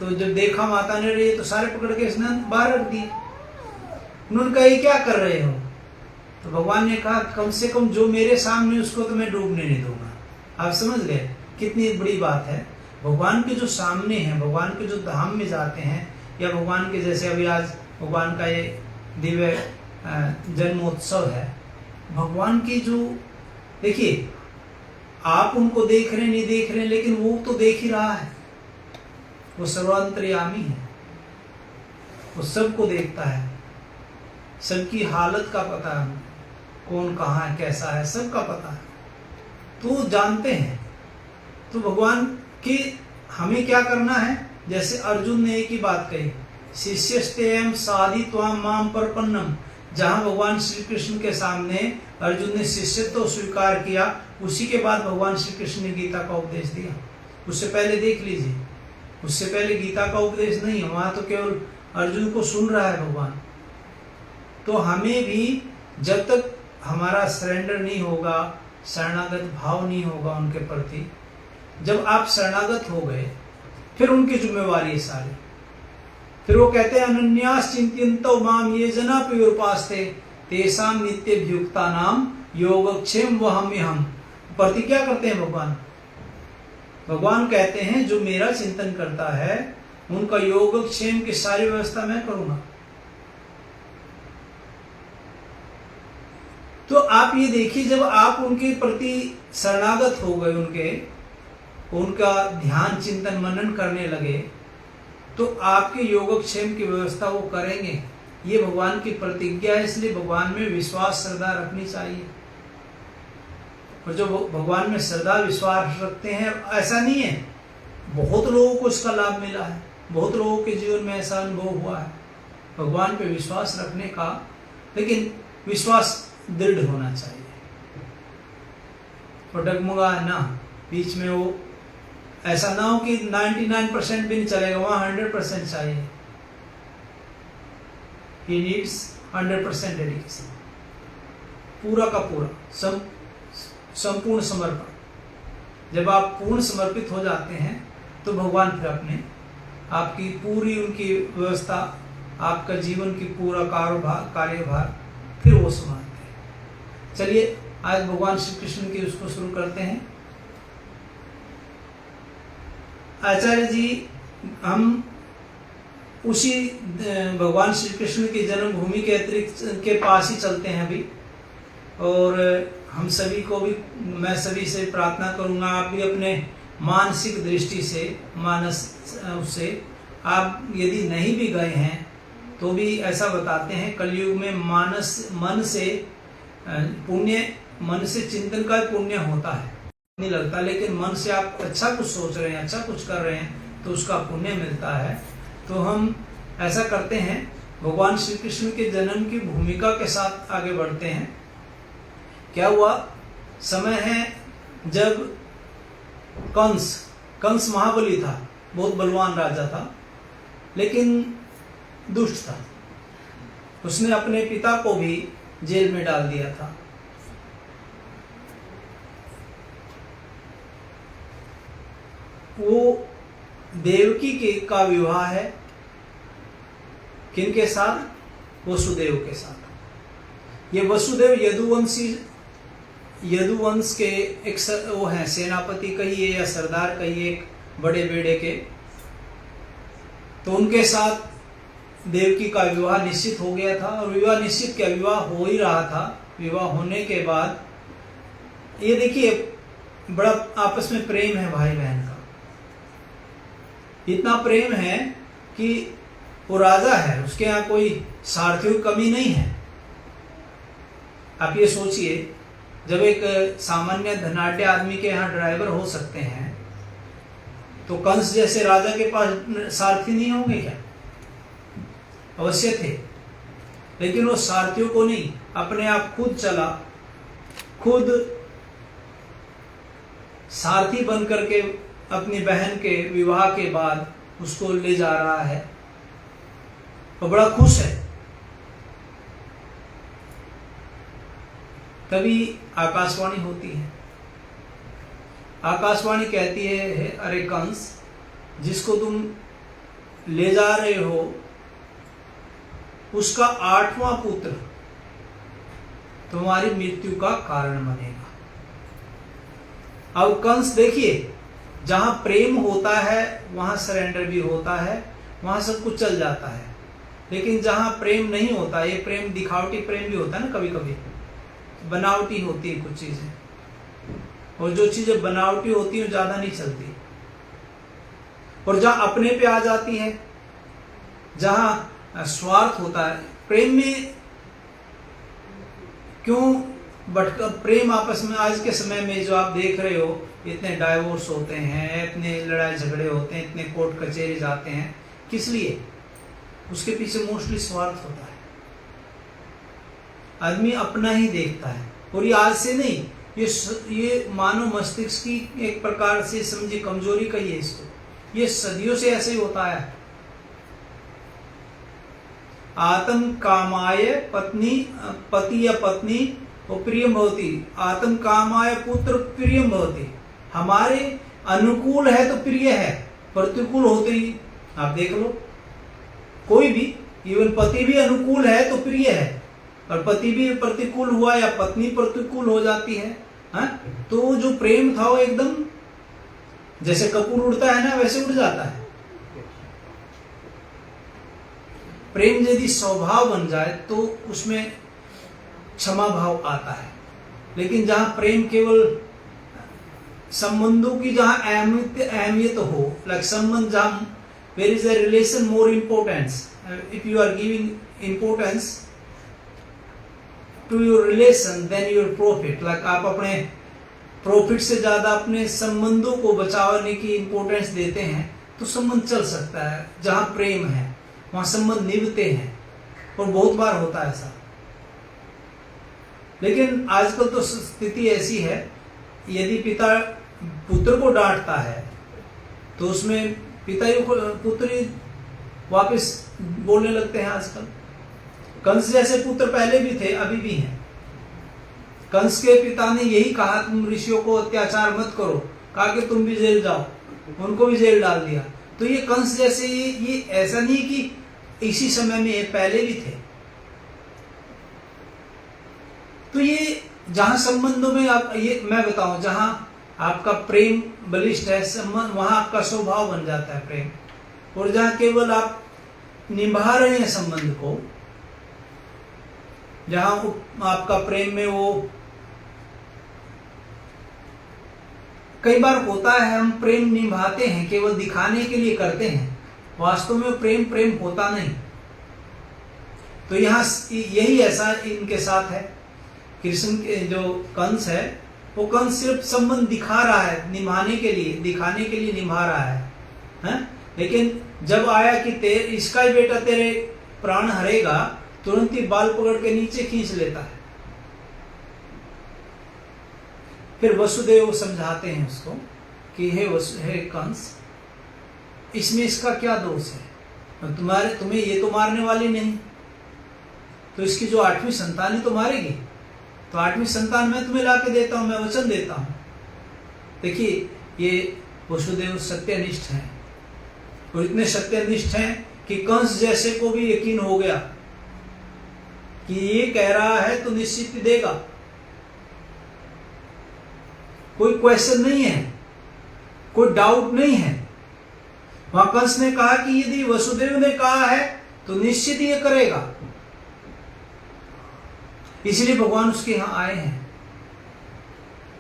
तो जब देखा माता ने रही, तो सारे पकड़ के इसने बाहर रख दिए। उन्होंने कहा, ये क्या कर रहे हो? तो भगवान ने कहा, कम से कम जो मेरे सामने, उसको तो मैं डूबने नहीं दूंगा। आप समझ गए कितनी बड़ी बात है। भगवान के जो सामने है, भगवान के जो धाम में जाते हैं, या भगवान के, जैसे अभी आज भगवान का ये दिव्य जन्मोत्सव है, भगवान की जो, देखिए आप उनको देख रहे नहीं देख रहे, लेकिन वो तो देख ही रहा है। वो सर्वांतर्यामी है, वो सबको देखता है, सबकी हालत का पता है, कौन कहाँ है, कैसा है, सबका पता है, तो जानते हैं। तो भगवान की हमें क्या करना है, जैसे अर्जुन ने एक ही बात कही, शिष्यस्तेयं साधि त्वाम माम परपन्नम। जहां भगवान श्री कृष्ण के सामने अर्जुन ने शिष्यत्व स्वीकार किया, उसी के बाद भगवान श्री कृष्ण ने गीता का उपदेश दिया। उससे पहले देख लीजिए, उससे पहले गीता का उपदेश नहीं है, वहां तो केवल अर्जुन को सुन रहा है भगवान। तो हमें भी जब तक हमारा सरेंडर नहीं होगा, शरणागत भाव नहीं होगा उनके प्रति, जब आप शरणागत हो गए, फिर उनकी जिम्मेवारी है सारी। फिर वो कहते हैं, अनन्यास चिंत्यन्तो माम ये जना प्योरपास्ते तेसाम नित्यभियुक्ता नाम योगक्षेम वहम्यहम्। प्रतिज्ञा करते हैं भगवान। भगवान कहते हैं, जो मेरा चिंतन करता है, उनका योगक्षेम की सारी व्यवस्था मैं करूंगा। तो आप ये देखिए, जब आप उनके प्रति शरणागत हो गए, उनका ध्यान चिंतन मनन करने लगे, तो आपके योगक्षेम की व्यवस्था वो करेंगे। ये भगवान की प्रतिज्ञा है, इसलिए भगवान में विश्वास श्रद्धा रखनी चाहिए। और जो भगवान में श्रद्धा विश्वास रखते हैं, ऐसा नहीं है, बहुत लोगों को इसका लाभ मिला है, बहुत लोगों के जीवन में ऐसा अनुभव हुआ है भगवान पे विश्वास रखने का। लेकिन विश्वास दृढ़ होना चाहिए और डगमगा ना, बीच में वो ऐसा ना हो कि 99% भी नहीं चलेगा, वहां 100% चाहिए। He needs 100% डेडिकेशन, पूरा का पूरा संपूर्ण समर्पण। जब आप पूर्ण समर्पित हो जाते हैं तो भगवान फिर अपने आपकी पूरी उनकी व्यवस्था, आपका जीवन की पूरा कार्यभार फिर वो संभालते हैं। चलिए आज भगवान श्री कृष्ण की उसको शुरू करते हैं। आचार्य जी, हम उसी भगवान श्री कृष्ण की जन्मभूमि के अतिरिक्त के पास ही चलते हैं अभी। और हम सभी को भी, मैं सभी से प्रार्थना करूंगा, आप भी अपने मानसिक दृष्टि से, उससे आप यदि नहीं भी गए हैं तो भी ऐसा बताते हैं, कलयुग में मन से पुण्य, मन से चिंतन का पुण्य होता है, नहीं लगता, लेकिन मन से आप अच्छा कुछ सोच रहे हैं, अच्छा कुछ कर रहे हैं तो उसका पुण्य मिलता है। तो हम ऐसा करते हैं, भगवान श्री कृष्ण के जन्म की भूमिका के साथ आगे बढ़ते हैं। क्या हुआ? समय है जब कंस महाबली था, बहुत बलवान राजा था, लेकिन दुष्ट था। उसने अपने पिता को भी जेल में डाल दिया था। वो देवकी का विवाह है किनके साथ? वसुदेव के साथ। ये वसुदेव यदुवंश के एक वो है, सेनापति कहिए या सरदार कहिए, एक बड़े बेड़े के। तो उनके साथ देवकी का विवाह निश्चित हो गया था। और विवाह निश्चित क्या, विवाह हो ही रहा था। विवाह होने के बाद ये देखिए, बड़ा आपस में प्रेम है भाई बहन का, इतना प्रेम है कि वो राजा है, उसके यहाँ कोई सारथियों की कमी नहीं है। आप ये सोचिए, जब एक सामान्य धनाढ्य आदमी के यहाँ ड्राइवर हो सकते हैं, तो कंस जैसे राजा के पास सारथी नहीं होंगे क्या? अवश्य थे। लेकिन वो सारथियों को नहीं, अपने आप खुद चला, खुद सारथी बन करके अपनी बहन के विवाह के बाद उसको ले जा रहा है और बड़ा खुश है। तभी आकाशवाणी होती है। आकाशवाणी कहती है, अरे कंस, जिसको तुम ले जा रहे हो उसका 8वां पुत्र तुम्हारी मृत्यु का कारण बनेगा। अब कंस देखिए, जहां प्रेम होता है वहां सरेंडर भी होता है, वहां सब कुछ चल जाता है। लेकिन जहां प्रेम नहीं होता, ये प्रेम दिखावटी प्रेम भी होता है ना, कभी कभी बनावटी होती है कुछ चीजें, और जो चीजें बनावटी होती है ज्यादा नहीं चलती। और जहां अपने पे आ जाती है, जहां स्वार्थ होता है, प्रेम में क्यों भटका? प्रेम आपस में आज के समय में जो आप देख रहे हो, इतने डाइवोर्स होते हैं, इतने लड़ाई झगड़े होते हैं, इतने कोर्ट कचहरी जाते हैं, किस लिए? उसके पीछे मोस्टली स्वार्थ होता है। आदमी अपना ही देखता है। और ये आज से नहीं, ये मानव मस्तिष्क की एक प्रकार से समझिए कमजोरी कहिए इसको, ये सदियों से ऐसे ही होता है। आत्म कामाय पति या पत्नी प्रियम भवति, आत्म कामाय पुत्र प्रियम भवति। हमारे अनुकूल है तो प्रिय है, प्रतिकूल होते ही आप देख लो, कोई भी, इवन पति भी अनुकूल है तो प्रिय है, और पति भी प्रतिकूल हुआ या पत्नी प्रतिकूल हो जाती है, तो जो प्रेम था वो एकदम जैसे कपूर उड़ता है ना, वैसे उड़ जाता है। प्रेम यदि स्वभाव बन जाए तो उसमें क्षमा भाव आता है। लेकिन जहां प्रेम केवल संबंधों की जहां अहमियत हो, लाइक संबंध जहां where is a relation more importance, if you are giving importance to your relation then your profit, like आप अपने प्रॉफिट से ज्यादा अपने संबंधों को बचाने की इम्पोर्टेंस देते हैं, तो संबंध चल सकता है। जहां प्रेम है वहां संबंध निभते हैं, और बहुत बार होता है ऐसा। लेकिन आजकल तो स्थिति ऐसी है, यदि पिता पुत्र को डांटता है तो उसमें पिता ही पुत्र ही वापस बोलने लगते हैं आजकल। कंस जैसे पुत्र पहले भी थे, अभी भी हैं। कंस के पिता ने यही कहा तुम ऋषियों को अत्याचार मत करो, कहा कि तुम भी जेल जाओ, उनको भी जेल डाल दिया। तो ये कंस जैसे ये ऐसा नहीं कि इसी समय में ये पहले भी थे। तो ये जहां संबंधों में आप ये मैं बताऊं, जहां आपका प्रेम बलिष्ठ है संबंध, वहां आपका स्वभाव बन जाता है प्रेम। और जहां केवल आप निभा रहे हैं संबंध को, जहां आपका प्रेम में वो कई बार होता है हम प्रेम निभाते हैं केवल दिखाने के लिए करते हैं, वास्तव में प्रेम होता नहीं। तो यहां यही ऐसा इनके साथ है। कृष्ण के जो कंस है वो कंस सिर्फ संबंध दिखा रहा है, निभाने के लिए दिखाने के लिए निभा रहा है? लेकिन जब आया कि इसका ही बेटा तेरे प्राण हरेगा, तुरंत ही बाल पकड़ के नीचे खींच लेता है। फिर वसुदेव समझाते हैं उसको कि हे कंस, इसमें इसका क्या दोष है? तुम्हें ये तो मारने वाली नहीं, तो इसकी जो 8वीं संतान है तो मारेगी। तो 8वीं संतान मैं तुम्हें लाके देता हूं, मैं वचन देता हूं। देखिए ये वसुदेव सत्यनिष्ठ हैं, और इतने सत्यनिष्ठ हैं कि कंस जैसे को भी यकीन हो गया कि ये कह रहा है तो निश्चित ही देगा, कोई क्वेश्चन नहीं है, कोई डाउट नहीं है। वहां कंस ने कहा कि यदि वसुदेव ने कहा है तो निश्चित ये करेगा, इसलिए भगवान उसके यहां आए हैं।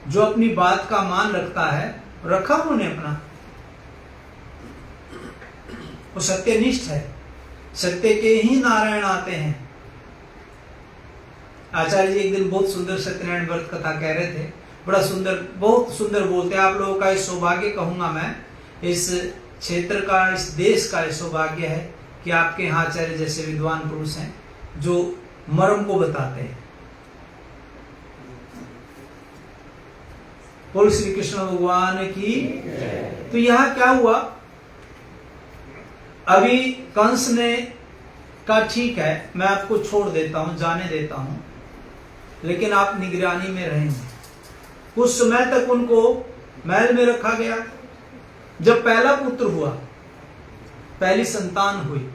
जो अपनी बात का मान रखता है, रखा उन्होंने अपना, वो सत्यनिष्ठ है, सत्य के ही नारायण आते हैं। आचार्य जी एक दिन बहुत सुंदर सत्यनारायण व्रत कथा कह रहे थे, बड़ा सुंदर, बहुत सुंदर बोलते हैं। आप लोगों का इस सौभाग्य कहूंगा मैं, इस क्षेत्र का, इस देश का सौभाग्य है कि आपके यहाँ आचार्य जैसे विद्वान पुरुष हैं जो मर्म को बताते हैं। बोल श्री कृष्ण भगवान की। तो यहां क्या हुआ, अभी कंस ने कहा ठीक है मैं आपको छोड़ देता हूं, जाने देता हूं, लेकिन आप निगरानी में रहेंगे। कुछ समय तक उनको महल में रखा गया। जब पहला पुत्र हुआ, पहली संतान हुई,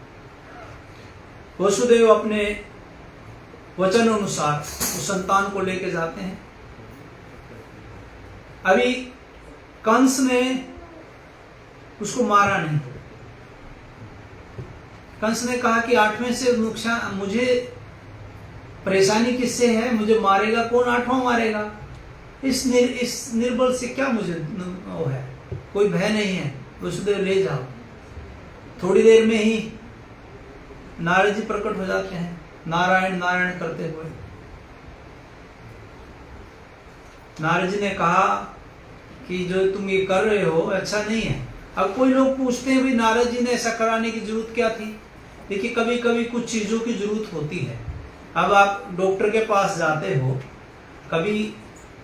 वसुदेव अपने वचन अनुसार उस संतान को लेके जाते हैं। अभी कंस ने उसको मारा नहीं। कंस ने कहा कि 8वें से नुकसान, मुझे परेशानी किससे है, मुझे मारेगा कौन, 8वां मारेगा। इस निर्बल से क्या मुझे वो है, कोई भय नहीं है, वसुदेव ले जाओ। थोड़ी देर में ही नारद जी प्रकट हो जाते हैं, नारायण नारायण करते हुए। नारद जी ने कहा कि जो तुम ये कर रहे हो अच्छा नहीं है। अब कोई लोग पूछते हैं भी नारद जी ने ऐसा कराने की जरूरत क्या थी। देखिए कभी कभी कुछ चीजों की जरूरत होती है। अब आप डॉक्टर के पास जाते हो, कभी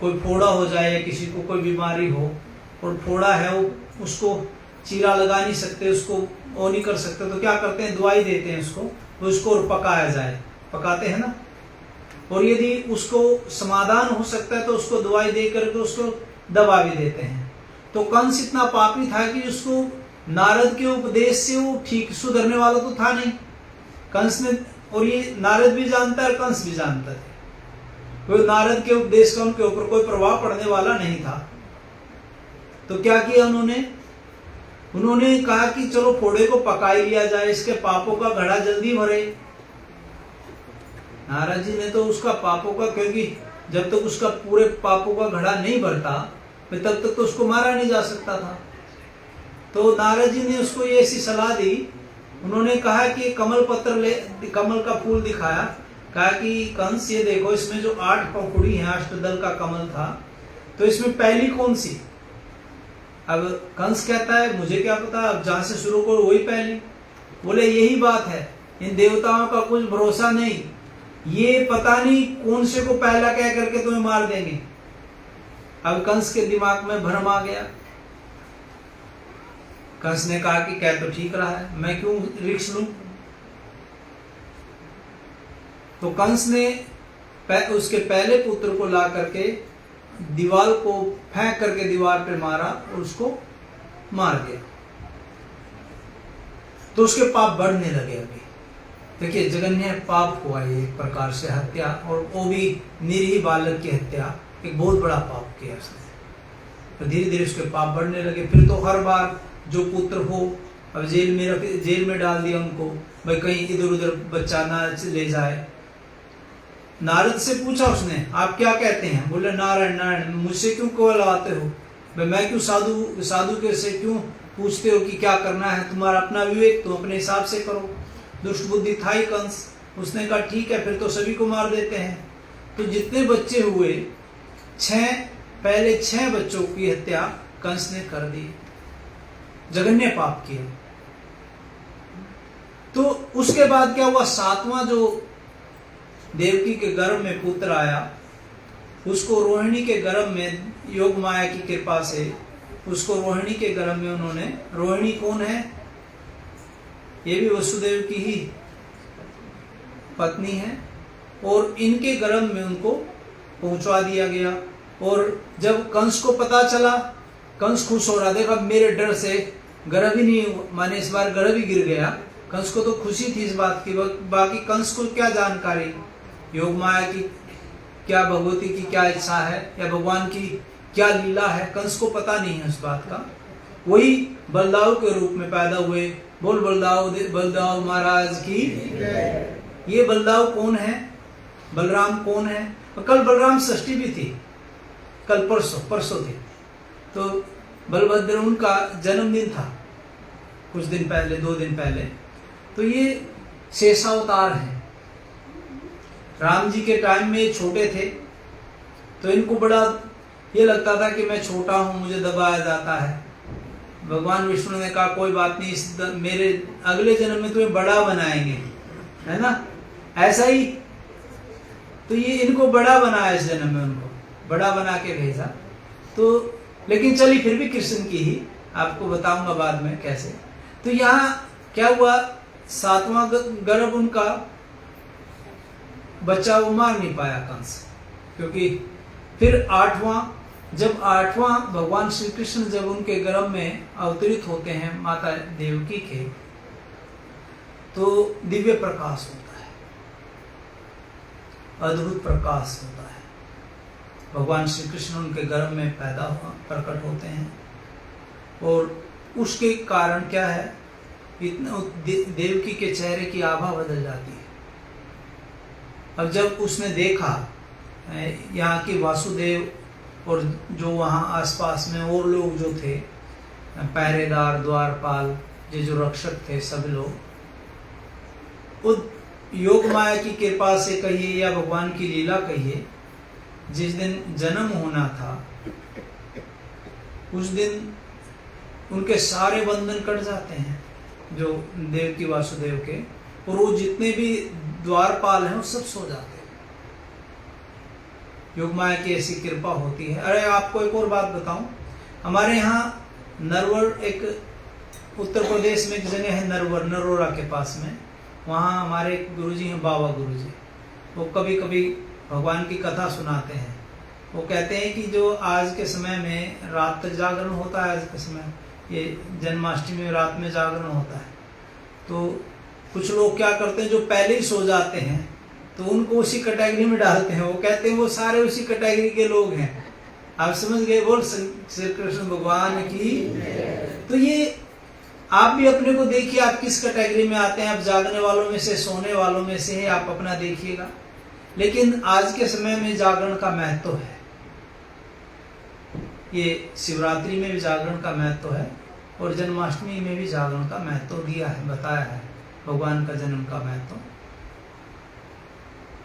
कोई फोड़ा हो जाए, किसी को कोई बीमारी हो और फोड़ा है, वो उसको चीरा लगा नहीं सकते, उसको वो नहीं कर सकते, तो क्या करते हैं, दवाई देते हैं उसको, तो उसको पकाया जाए, पकाते हैं ना। और यदि उसको समाधान हो सकता है तो उसको दवाई दे करके उसको दवा भी देते हैं। तो कंस इतना पापी था कि उसको नारद के उपदेश से वो ठीक सुधरने वाला तो था नहीं। कंस ने, और ये नारद भी जानता है, कंस भी जानता है, कोई नारद के उपदेश का उनके ऊपर कोई प्रभाव पड़ने वाला नहीं था। तो क्या किया उन्होंने कहा कि चलो फोड़े को पका ही लिया जाए, इसके पापों का घड़ा जल्दी भरे। नारद जी ने तो उसका पापों का, क्योंकि जब तक उसका पूरे पापों का घड़ा नहीं भरता तब तक तो उसको मारा नहीं जा सकता था। तो नारद जी ने उसको ये ऐसी सलाह दी, उन्होंने कहा कि कमल पत्र ले, कमल का फूल दिखाया, कहा कि कंस ये देखो इसमें जो 8 पंखुड़ी है, अष्टदल का कमल था, तो इसमें पहली कौन सी? अब कंस कहता है मुझे क्या पता, अब जहां से शुरू करो वही पहली। बोले यही बात है, इन देवताओं का कुछ भरोसा नहीं, ये पता नहीं कौन से को पहला कह करके तुम्हें मार देंगे। अब कंस के दिमाग में भ्रम आ गया। कंस ने कहा कि कह तो ठीक रहा है, मैं क्यों रिस्क लूं। तो कंस ने उसके पहले पुत्र को ला करके दीवार को फेंक करके दीवार पे मारा और उसको मार दिया। तो उसके पाप बढ़ने लगे। अभी देखिए जघन्य पाप हुआ ये एक प्रकार से हत्या, और वो भी निरीह बालक की हत्या, एक बहुत बड़ा पाप किया उसने। तो धीरे धीरे उसके पाप बढ़ने लगे। फिर तो हर बार जो पुत्र हो, अब जेल में डाल दिया उनको, भाई कहीं इधर उधर बच्चा ना ले जाए। नारद से पूछा उसने, आप क्या कहते हैं? बोले नारायण नारायण, मुझसे क्यों कॉल आते हो? भाई मैं क्यों साधु के से क्यों पूछते हो कि क्या करना है? तुम्हारा अपना विवेक, तुम अपने हिसाब से करो। दुष्ट बुद्धि था ही कंस। उसने कहा ठीक है, फिर तो सभी को मार देते हैं। तो जितने बच्चे हुए, पहले 6 बच्चों की हत्या कंस ने कर दी, जघन्य पाप किया। तो उसके बाद क्या हुआ? 7वां जो देवकी के गर्भ में पुत्र आया, उसको रोहिणी के गर्भ में योग माया की कृपा से उसको रोहिणी के गर्भ में उन्होंने, रोहिणी कौन है? ये भी वसुदेव की ही पत्नी है, और इनके गर्भ में उनको पहुंचा दिया गया। और जब कंस को पता चला, कंस खुश हो रहा, देखा मेरे डर से गर्भ ही नहीं, माने इस बार गर्भ ही गिर गया। कंस को तो खुशी थी इस बात की, बाकी कंस को क्या जानकारी योग माया की, क्या भगवती की क्या इच्छा है, या भगवान की क्या लीला है, कंस को पता नहीं है उस बात का। वही बलदाव के रूप में पैदा हुए। बोल बलदाव महाराज की। ये बलदाव कौन है? बलराम कौन है? कल बलराम षष्ठी भी थी, कल परसों थी। तो बलभद्र उनका जन्मदिन था कुछ दिन पहले, 2 दिन पहले। तो ये शेषावतार है। राम जी के टाइम में छोटे थे, तो इनको बड़ा ये लगता था कि मैं छोटा हूं, मुझे दबाया जाता है। भगवान विष्णु ने कहा कोई बात नहीं, मेरे अगले जन्म में तुम्हें बड़ा बनाएंगे, है ना, ऐसा ही। तो ये इनको बड़ा बनाया, इस जन्म में उनको बड़ा बना के भेजा। तो लेकिन चली फिर भी कृष्ण की ही, आपको बताऊंगा बाद में कैसे। तो यहाँ क्या हुआ? 7वां गर्भ उनका बच्चा वो मार नहीं पाया कंस, क्योंकि फिर 8वां भगवान श्री कृष्ण जब उनके गर्भ में अवतरित होते हैं माता देवकी के, तो दिव्य प्रकाश होता है, अद्भुत प्रकाश होता है। भगवान श्री कृष्ण उनके गर्भ में प्रकट होते हैं, और उसके कारण क्या है, इतना देवकी के चेहरे की आभा बदल जाती है। अब जब उसने देखा यहाँ के वासुदेव और जो वहाँ आसपास में और लोग जो थे, पहरेदार, द्वारपाल, ये जो रक्षक थे, सब लोग उस योग माया की कृपा से कहिए या भगवान की लीला कहिए, जिस दिन जन्म होना था उस दिन उनके सारे बंधन कट जाते हैं, जो देवकी वासुदेव के, और वो जितने भी द्वारपाल हैं वो सब सो जाते हैं। योग माया की ऐसी कृपा होती है। अरे आपको एक और बात बताऊं, हमारे यहाँ नरवर, एक उत्तर प्रदेश में एक जगह है नरवर, नरोरा के पास में, वहाँ हमारे गुरुजी हैं, बाबा गुरुजी। वो कभी कभी भगवान की कथा सुनाते हैं। वो कहते हैं कि जो आज के समय में रात तक जागरण होता है, आज के समय ये जन्माष्टमी में रात में जागरण होता है, तो कुछ लोग क्या करते हैं, जो पहले ही सो जाते हैं तो उनको उसी कैटेगरी में डालते हैं। वो कहते हैं वो सारे उसी कैटेगरी के लोग हैं। आप समझ गए? बोल श्री कृष्ण भगवान की। तो ये आप भी अपने को देखिए, आप किस कैटेगरी में आते हैं। आप जागने वालों में से, सोने वालों में से है, आप अपना देखिएगा। लेकिन आज के समय में जागरण का महत्व है। ये शिवरात्रि में भी जागरण का महत्व है और जन्माष्टमी में भी जागरण का महत्व दिया है, बताया है भगवान का जन्म का महत्व।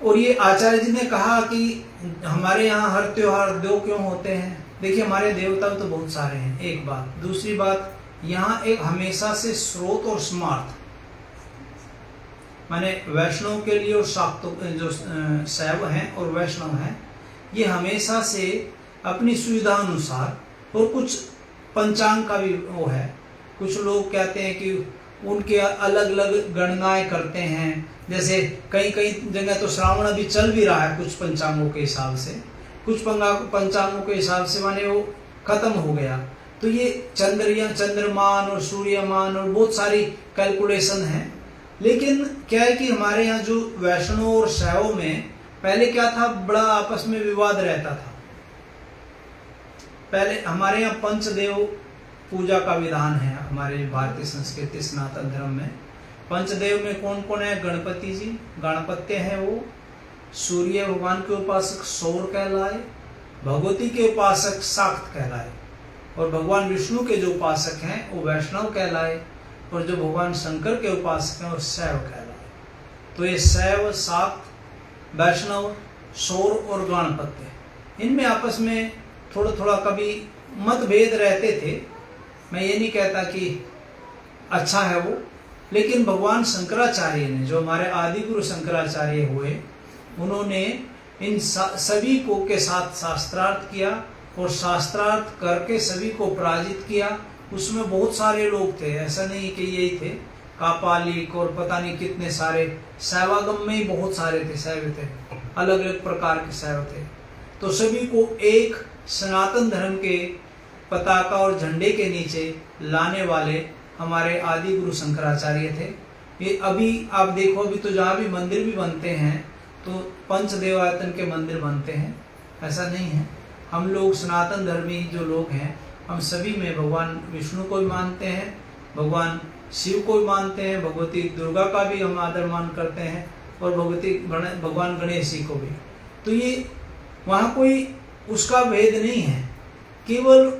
और ये आचार्य जी ने कहा कि हमारे यहाँ हर त्योहार दो क्यों होते हैं। देखिए हमारे देवता तो बहुत सारे हैं, एक बात। दूसरी बात, यहाँ एक हमेशा से स्रोत और स्मार्थ, माने वैष्णव के लिए और शाक्त जो शैव हैं और वैष्णव हैं, ये हमेशा से अपनी सुविधा अनुसार, और कुछ पंचांग का भी वो है। कुछ लोग कहते हैं कि उनके अलग अलग गणनाएं करते हैं, जैसे कई कई जगह तो श्रावण अभी चल भी रहा है कुछ पंचांगों के हिसाब से, कुछ पंचांगों के हिसाब से माने वो खत्म हो गया। तो ये चंद्रमान और सूर्यमान और बहुत सारी कैलकुलेशन है। लेकिन क्या है कि हमारे यहाँ जो वैष्णव और शैव में पहले क्या था, बड़ा आपस में विवाद रहता था। पहले हमारे यहाँ पंचदेव पूजा का विधान है, हमारे भारतीय संस्कृति सनातन धर्म में। पंचदेव में कौन कौन है? गणपति जी, गणपत्य है वो। सूर्य भगवान के उपासक सौर कहलाए, भगवती के उपासक शाक्त कहलाए, और भगवान विष्णु के जो उपासक हैं वो वैष्णव कहलाए, और जो भगवान शंकर के उपासक हैं वो शैव कहलाए। तो ये शैव, शाक्त, वैष्णव, सौर और गणपत्य, इनमें आपस में थोड़ा थोड़ा कभी मतभेद रहते थे। मैं ये नहीं कहता कि अच्छा है वो, लेकिन भगवान शंकराचार्य ने, जो हमारे आदि गुरु शंकराचार्य हुए, उन्होंने इन सभी को के साथ शास्त्रार्थ किया, और शास्त्रार्थ करके सभी को पराजित किया। उसमें बहुत सारे लोग थे, ऐसा नहीं कि यही थे, कापालिक और पता नहीं कितने सारे, शैवागम में ही बहुत सारे थे, शैव थे, अलग अलग प्रकार के शैव थे। तो सभी को एक सनातन धर्म के पताका और झंडे के नीचे लाने वाले हमारे आदि गुरु शंकराचार्य थे। ये अभी आप देखो, अभी तो जहाँ भी मंदिर भी बनते हैं तो पंचदेवायतन के मंदिर बनते हैं, ऐसा नहीं है। हम लोग सनातन धर्मी जो लोग हैं, हम सभी में भगवान विष्णु को भी मानते हैं, भगवान शिव को भी मानते हैं, भगवती दुर्गा का भी हम आदर मान करते हैं, और भगवान गणेश जी को भी। तो ये वहाँ कोई उसका भेद नहीं है, केवल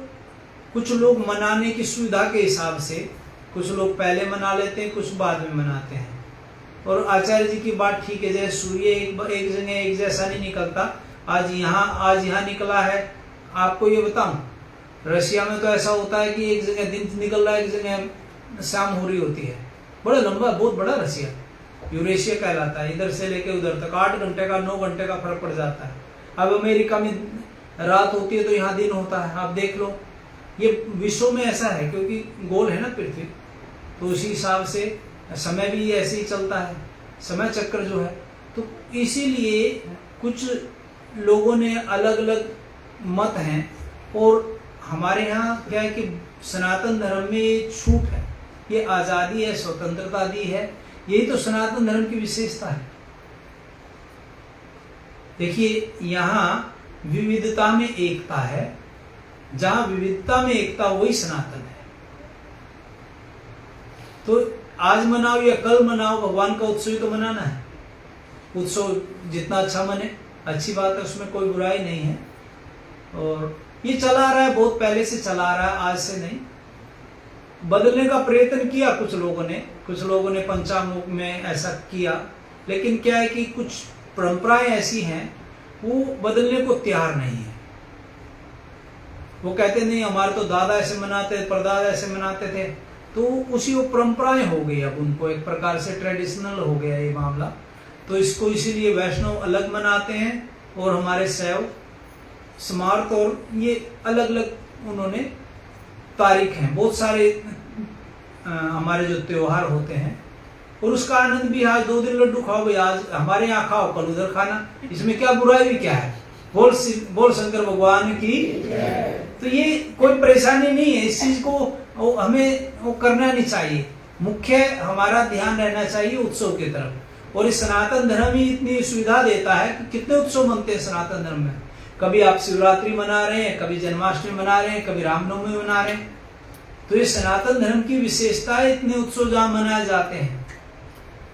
कुछ लोग मनाने की सुविधा के हिसाब से, कुछ लोग पहले मना लेते हैं, कुछ बाद में मनाते हैं। और आचार्य जी की बात ठीक है, जैसे सूर्य एक जगह एक जैसा नहीं निकलता। आज यहाँ निकला है। आपको ये बताऊं, रशिया में तो ऐसा होता है कि एक जगह दिन निकल रहा है, एक जगह शाम हो रही होती है। बड़ा लंबा, बहुत बड़ा रशिया, यूरेशिया कहलाता है। इधर से लेके उधर तक 8 घंटे का 9 घंटे का फर्क पड़ जाता है। अब अमेरिका में रात होती है तो यहाँ दिन होता है। आप देख लो, ये विश्व में ऐसा है, क्योंकि गोल है ना पृथ्वी, तो उसी हिसाब से समय भी ऐसे ही चलता है, समय चक्र जो है। तो इसीलिए कुछ लोगों ने अलग अलग मत हैं, और हमारे यहाँ क्या है कि सनातन धर्म में छूट है, ये आज़ादी है, स्वतंत्रता दी है। यही तो सनातन धर्म की विशेषता है। देखिए, यहाँ विविधता में एकता है, जहां विविधता में एकता वही सनातन है। तो आज मनाओ या कल मनाओ, भगवान का उत्सव ही तो मनाना है। उत्सव जितना अच्छा मने अच्छी बात है, उसमें कोई बुराई नहीं है। और ये चला आ रहा है, बहुत पहले से चला आ रहा है, आज से नहीं। बदलने का प्रयत्न किया कुछ लोगों ने पंचांग में ऐसा किया, लेकिन क्या है कि कुछ परंपराएं ऐसी हैं वो बदलने को तैयार नहीं है। वो कहते नहीं, हमारे तो दादा ऐसे मनाते, परदादा ऐसे मनाते थे, तो उसी वो परंपराएं हो गई। अब उनको एक प्रकार से ट्रेडिशनल हो गया ये मामला। तो इसको इसीलिए वैष्णव अलग मनाते हैं, और हमारे शैव, स्मार्त, और ये अलग अलग उन्होंने तारीख हैं। बहुत सारे हमारे जो त्योहार होते हैं, और उसका आनंद भी। आज 2 दिन लड्डू खाओ भाई, आज हमारे यहाँ खाओ, कल उधर खाना, इसमें क्या बुराई भी क्या है? बोल शंकर भगवान की। तो ये कोई परेशानी नहीं है, इस चीज को हमें करना नहीं चाहिए। मुख्य हमारा ध्यान रहना चाहिए उत्सव की तरफ। और इस सनातन धर्म ही इतनी सुविधा देता है कि कितने उत्सव मनते हैं सनातन धर्म में। कभी आप शिवरात्रि मना रहे हैं, कभी जन्माष्टमी मना रहे हैं, कभी रामनवमी मना रहे हैं। तो ये सनातन धर्म की विशेषता है, इतने उत्सव जहां मनाए जाते हैं।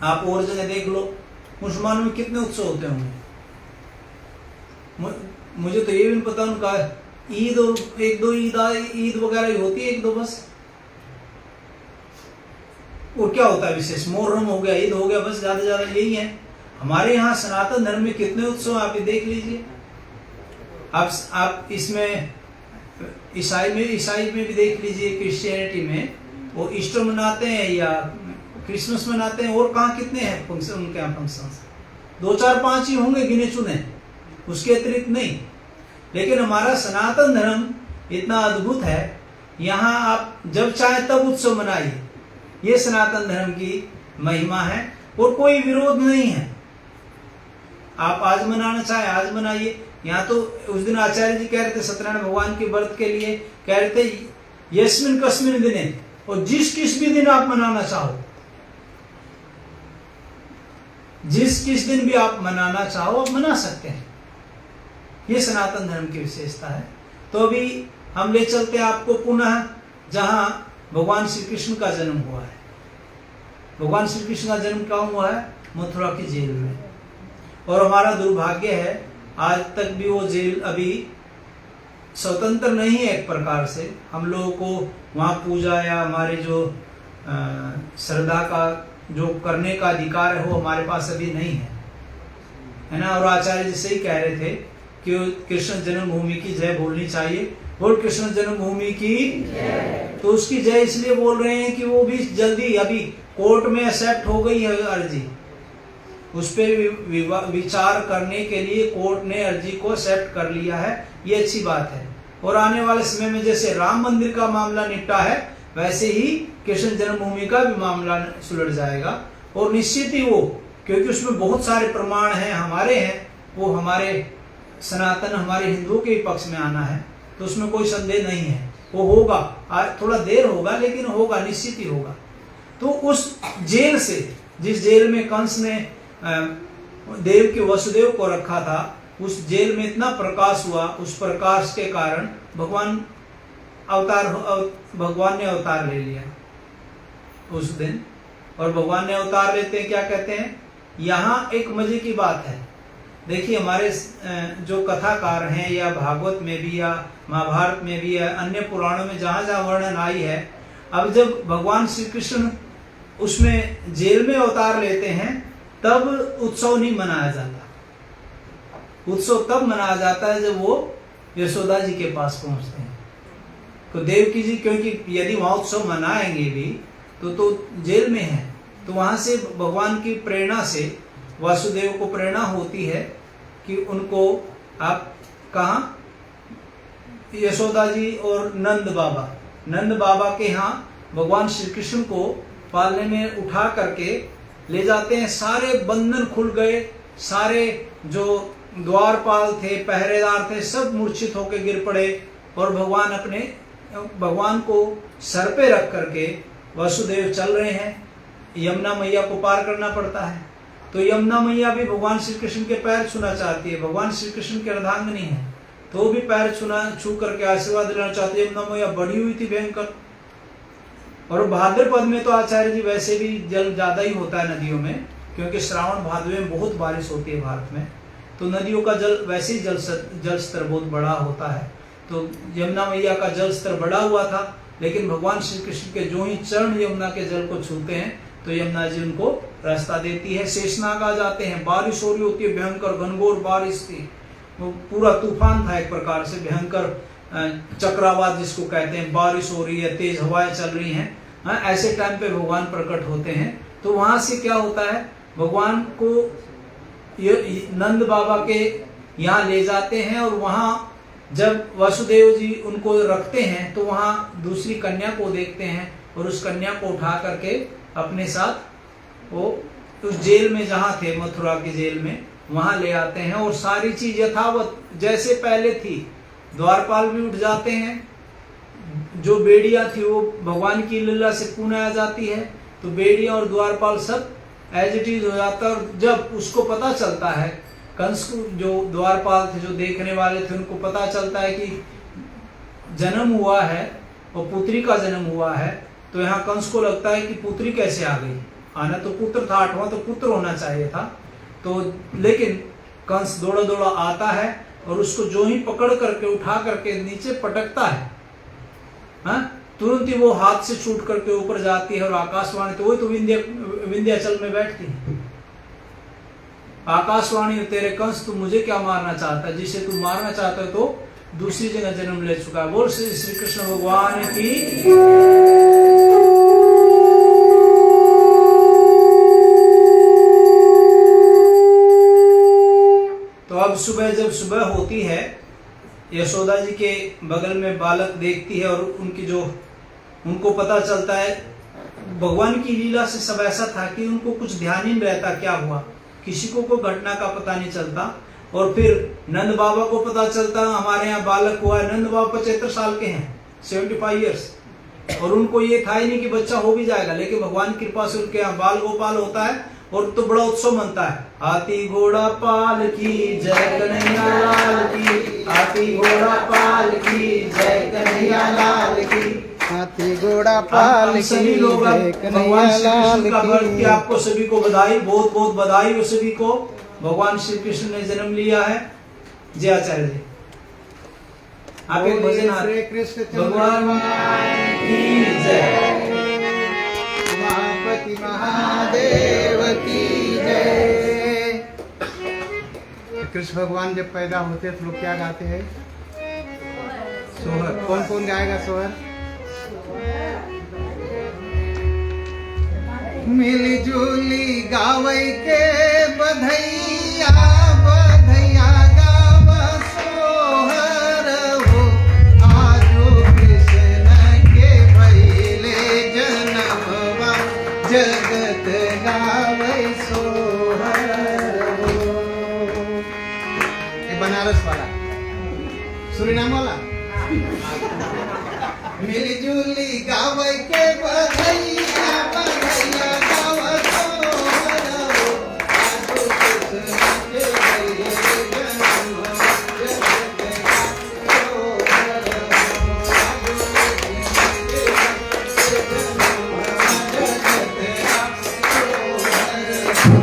आप और जगह देख लो, मुसलमानों में कितने उत्सव होते होंगे, मुझे तो ये भी नहीं पता उनका ईद और एक दो ईद वगैरह ही होती है, एक दो बस। और क्या होता है विशेष? मोहर्रम हो गया, ईद हो गया, बस ज्यादा ज्यादा यही है। हमारे यहाँ सनातन धर्म में कितने उत्सव आप ये देख लीजिए। आप इसमें ईसाई में भी देख लीजिए, क्रिश्चियनिटी में वो ईस्टर मनाते हैं या क्रिसमस मनाते हैं, और कहाँ कितने हैं फंक्शन उनके यहाँ फंक्शन? 2 4 5 ही होंगे गिने चुने, उसके अतिरिक्त नहीं। लेकिन हमारा सनातन धर्म इतना अद्भुत है, यहाँ आप जब चाहे तब उत्सव मनाइए। ये सनातन धर्म की महिमा है और कोई विरोध नहीं है। आप आज मनाना चाहे आज मनाइए। यहाँ तो उस दिन आचार्य जी कह रहे थे सत्यनारायण भगवान के व्रत के लिए, कह रहे थे यस्मिन कस्मिन दिने, और जिस किस भी दिन आप मनाना चाहो, जिस किस दिन भी आप मनाना चाहो आप मना सकते हैं। ये सनातन धर्म की विशेषता है। तो अभी हम ले चलते हैं आपको पुनः जहां भगवान श्री कृष्ण का जन्म हुआ है। भगवान श्री कृष्ण का जन्म कहाँ हुआ है? मथुरा की जेल में। और हमारा दुर्भाग्य है आज तक भी वो जेल अभी स्वतंत्र नहीं है एक प्रकार से। हम लोगों को वहाँ पूजा या हमारे जो श्रद्धा का जो करने का अधिकार है वो हमारे पास अभी नहीं है ना। और आचार्य जी से ही कह रहे थे कि कृष्ण जन्मभूमि की जय बोलनी चाहिए। बोल कृष्ण जन्मभूमि की जय। तो उसकी जय इसलिए बोल रहे हैं कि वो भी जल्दी अभी कोर्ट में एक्सेप्ट हो गई है अर्जी, उस पर विचार करने के लिए कोर्ट ने अर्जी को एक्सेप्ट कर लिया है। ये अच्छी बात है। और आने वाले समय में जैसे राम मंदिर का मामला निपटा है, वैसे ही कृष्ण जन्मभूमि का भी मामला सुलझ जाएगा। और निश्चित ही वो, क्योंकि उसमें बहुत सारे प्रमाण हैं हमारे हैं, वो हमारे सनातन हमारे हिंदुओं के पक्ष में आना है, तो उसमें कोई संदेह नहीं है। वो होगा, थोड़ा देर होगा लेकिन होगा, निश्चित ही होगा। तो उस जेल से, जिस जेल में कंस ने देव के वसुदेव को रखा था, उस जेल में इतना प्रकाश हुआ, उस प्रकाश के कारण भगवान ने अवतार ले लिया उस दिन। और भगवान ने अवतार लेते हैं, क्या कहते हैं? यहाँ एक मजे की बात है। देखिए हमारे जो कथाकार हैं, या भागवत में भी या महाभारत में भी या अन्य पुराणों में जहां जहां वर्णन आई है, अब जब भगवान श्री कृष्ण उसमें जेल में अवतार लेते हैं तब उत्सव नहीं मनाया जाता। उत्सव तब मनाया जाता है जब वो यशोदा जी के पास पहुंचते हैं। तो देवकी जी, क्योंकि यदि वहां उत्सव मनाएंगे भी तो जेल में है, तो वहां से भगवान की प्रेरणा से वासुदेव को प्रेरणा होती है कि उनको आप कहा यशोदा जी और नंद बाबा के यहाँ भगवान श्री कृष्ण को पालने में उठा करके ले जाते हैं। सारे बंधन खुल गए, सारे जो द्वारपाल थे, पहरेदार थे, सब मूर्छित होकर गिर पड़े। और भगवान को सर पे रख करके वासुदेव चल रहे हैं। यमुना मैया को पार करना पड़ता है, तो यमुना मैया भी भगवान श्री कृष्ण के पैर छूना चाहती है। भगवान श्री कृष्ण के अर्धांगिनी है, तो भी पैर छू करके आशीर्वाद लेना चाहती है। यमुना मैया बड़ी हुई थी भयंकर। और भाद्रपद में तो आचार्य जी वैसे भी जल ज्यादा ही होता है नदियों में, क्योंकि श्रावण भाद्र में बहुत बारिश होती है भारत में, तो नदियों का जल वैसे ही जल स्तर बहुत बड़ा होता है। तो यमुना मैया का जल स्तर बढ़ा हुआ था, लेकिन भगवान श्री कृष्ण के जो ही चरण यमुना के जल को छूते हैं तो यमुना जी उनको रास्ता देती है। शेषनाग आ जाते हैं, बारिश हो रही होती है, भयंकर घनघोर बारिश थी, वो पूरा तूफान था एक प्रकार से, भयंकर चक्रवात जिसको कहते हैं। बारिश हो रही है, तेज हवाएं चल रही हैं, ऐसे टाइम पे भगवान प्रकट होते हैं। तो वहां से क्या होता है, भगवान को नंद बाबा के यहाँ ले जाते हैं। और वहां जब वासुदेव जी उनको रखते हैं तो वहां दूसरी कन्या को देखते हैं, और उस कन्या को उठा करके अपने साथ वो उस जेल में जहाँ थे, मथुरा की जेल में, वहां ले आते हैं। और सारी चीज यथावत जैसे पहले थी। द्वारपाल भी उठ जाते हैं, जो बेड़िया थी वो भगवान की लीला से पुनः आ जाती है, तो बेड़िया और द्वारपाल सब एज इट इज हो जाता है। और जब उसको पता चलता है, कंस को, जो द्वारपाल थे, जो देखने वाले थे, उनको पता चलता है कि जन्म हुआ है और पुत्री का जन्म हुआ है, तो यहाँ कंस को लगता है कि पुत्री कैसे आ गई, आना तो पुत्र था, 8वां तो पुत्र होना चाहिए था। तो लेकिन कंस दौड़ा दौड़ा आता है और उसको जो ही पकड़ करके उठा करके नीचे पटकता है, तुरंत ही वो हाथ से छूट करके ऊपर जाती है और आकाशवाणी, तो वही तो विंध्याचल में बैठती है। आकाशवाणी तेरे कंस, तू मुझे क्या मारना चाहता है? जिसे तू मारना चाहता है तो दूसरी जगह जन्म ले चुका है। बोल श्री कृष्ण भगवान की। तो अब सुबह जब सुबह होती है, यशोदा जी के बगल में बालक देखती है और उनको पता चलता है, भगवान की लीला से सब ऐसा था कि उनको कुछ ध्यान ही नहीं रहता क्या हुआ, किसी को कोई घटना का पता नहीं चलता। और फिर नंद बाबा को पता चलता हमारे यहाँ बालक हुआ है। नंद बाबा 75 साल के हैं, 75 ईयर्स, और उनको ये था ही नहीं कि बच्चा हो भी जाएगा, लेकिन भगवान की कृपा से उनके यहाँ बाल गोपाल होता है और तो बड़ा उत्सव मनता है। हाथी घोड़ा पाल की जय कन्हैया लाल की, हाथी घोड़ा पाल की जय कन्हैया लाल की, हाथी घोड़ा पाल की सभी लोग भगवान श्री कृष्ण का व्रत की आपको सभी को बधाई, बहुत बहुत बधाई हो सभी को। भगवान श्री कृष्ण ने जन्म लिया है। जय आचार्य जी। आप एक भजन श्री कृष्ण भगवान की जय, उमापति महादेव की जय। कृष्ण भगवान जब पैदा होते तो लोग क्या गाते हैं? सोहर। कौन कौन गाएगा सोहर? मिली जुली गावई के बधैया, बधैया गाव सोहर हो, आजो कृष्ण के भइले जनमवा, जगत गावै सोहर हो। ये बनारस वाला, सुरीनाम वाला। मिली जुली गावै के बधैया, बधैया गाव सोहर हो, आजो कृष्ण के भइले जनमवा, जगत गावै सोहर हो, आजो कृष्ण के भइले जनमवा, जगत गावै सोहर हो।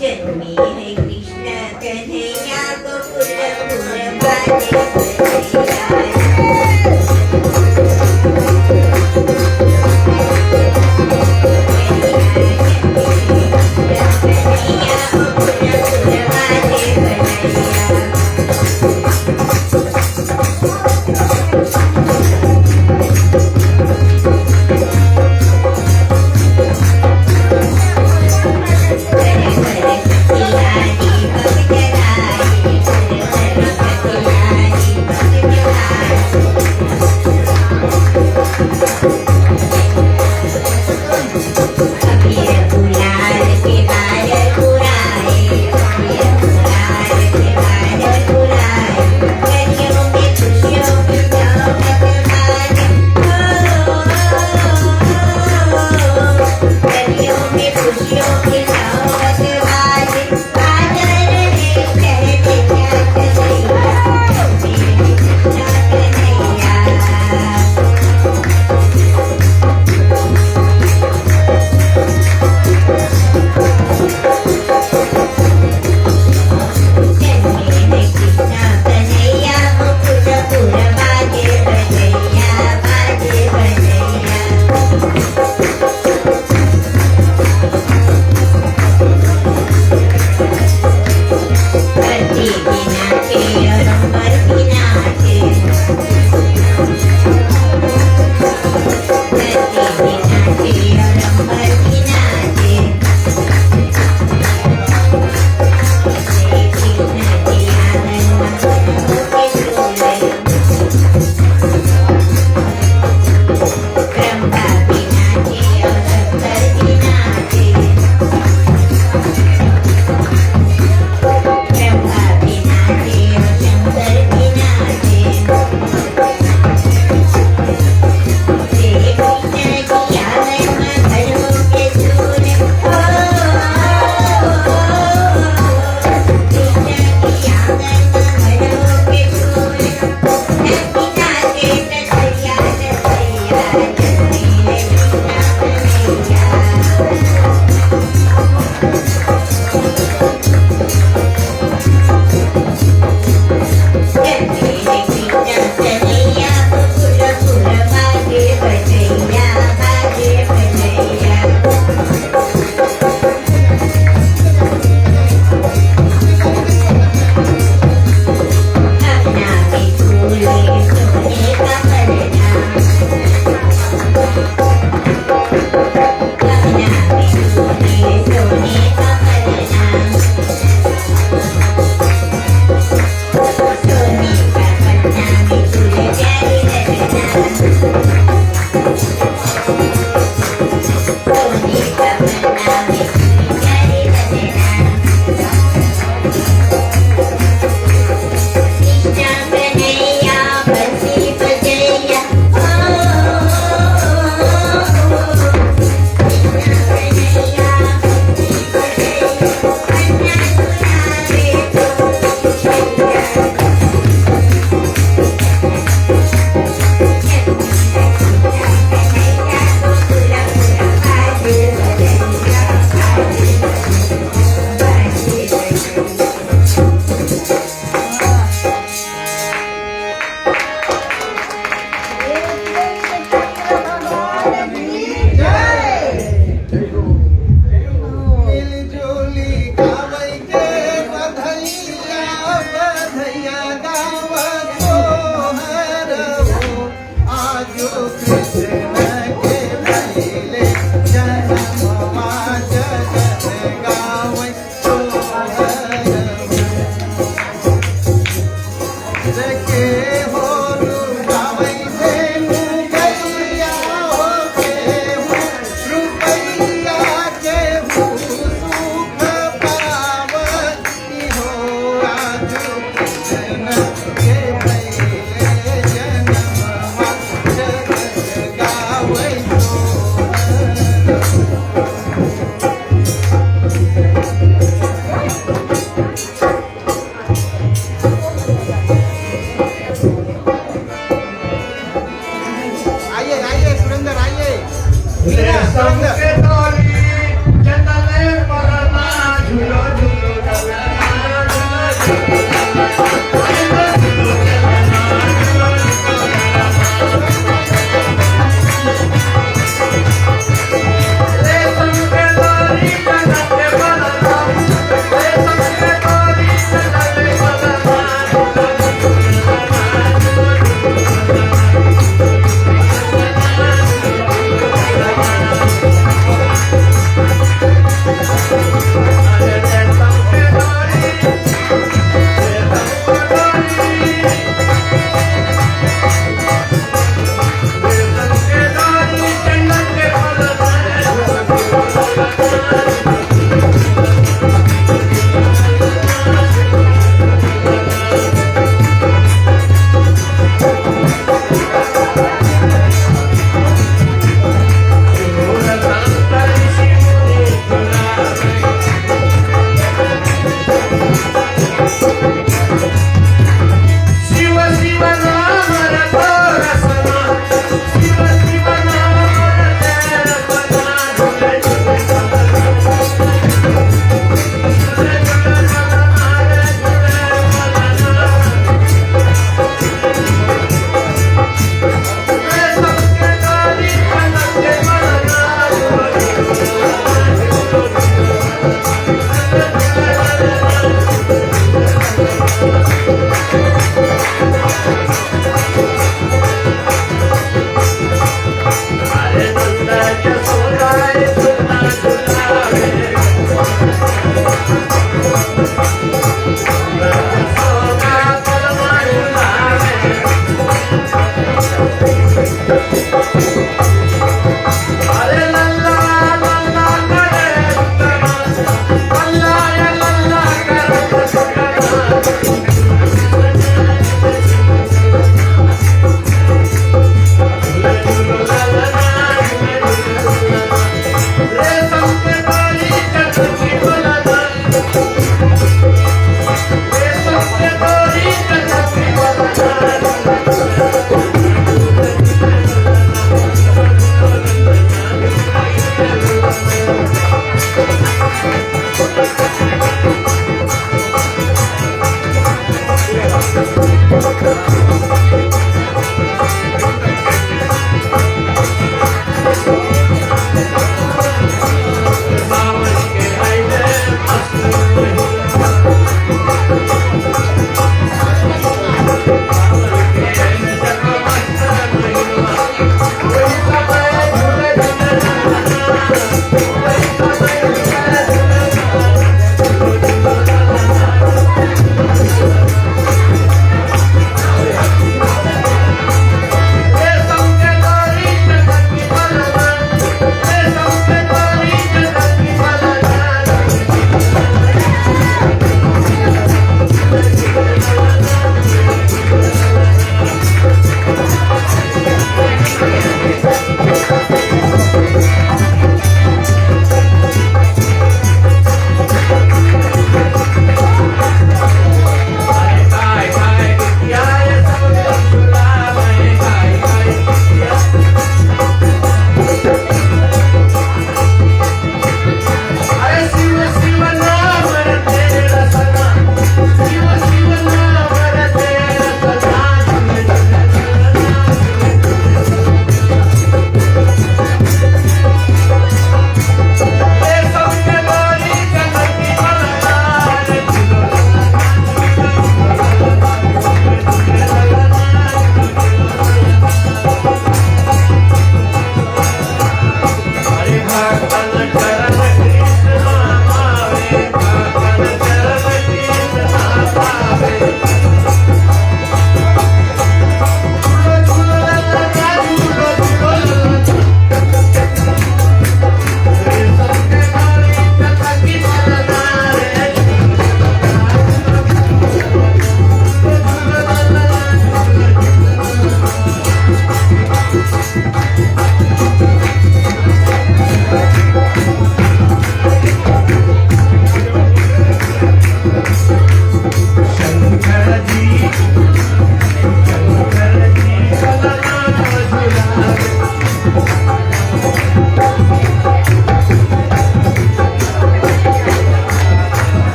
जन्मी है कृष्ण कन्हैया गोकुल बाजे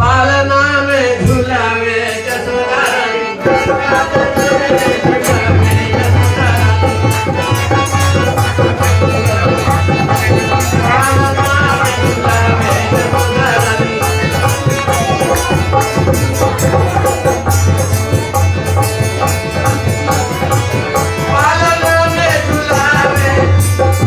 पालना में झूलावे जसोदा पालना में झूलावे जसोदा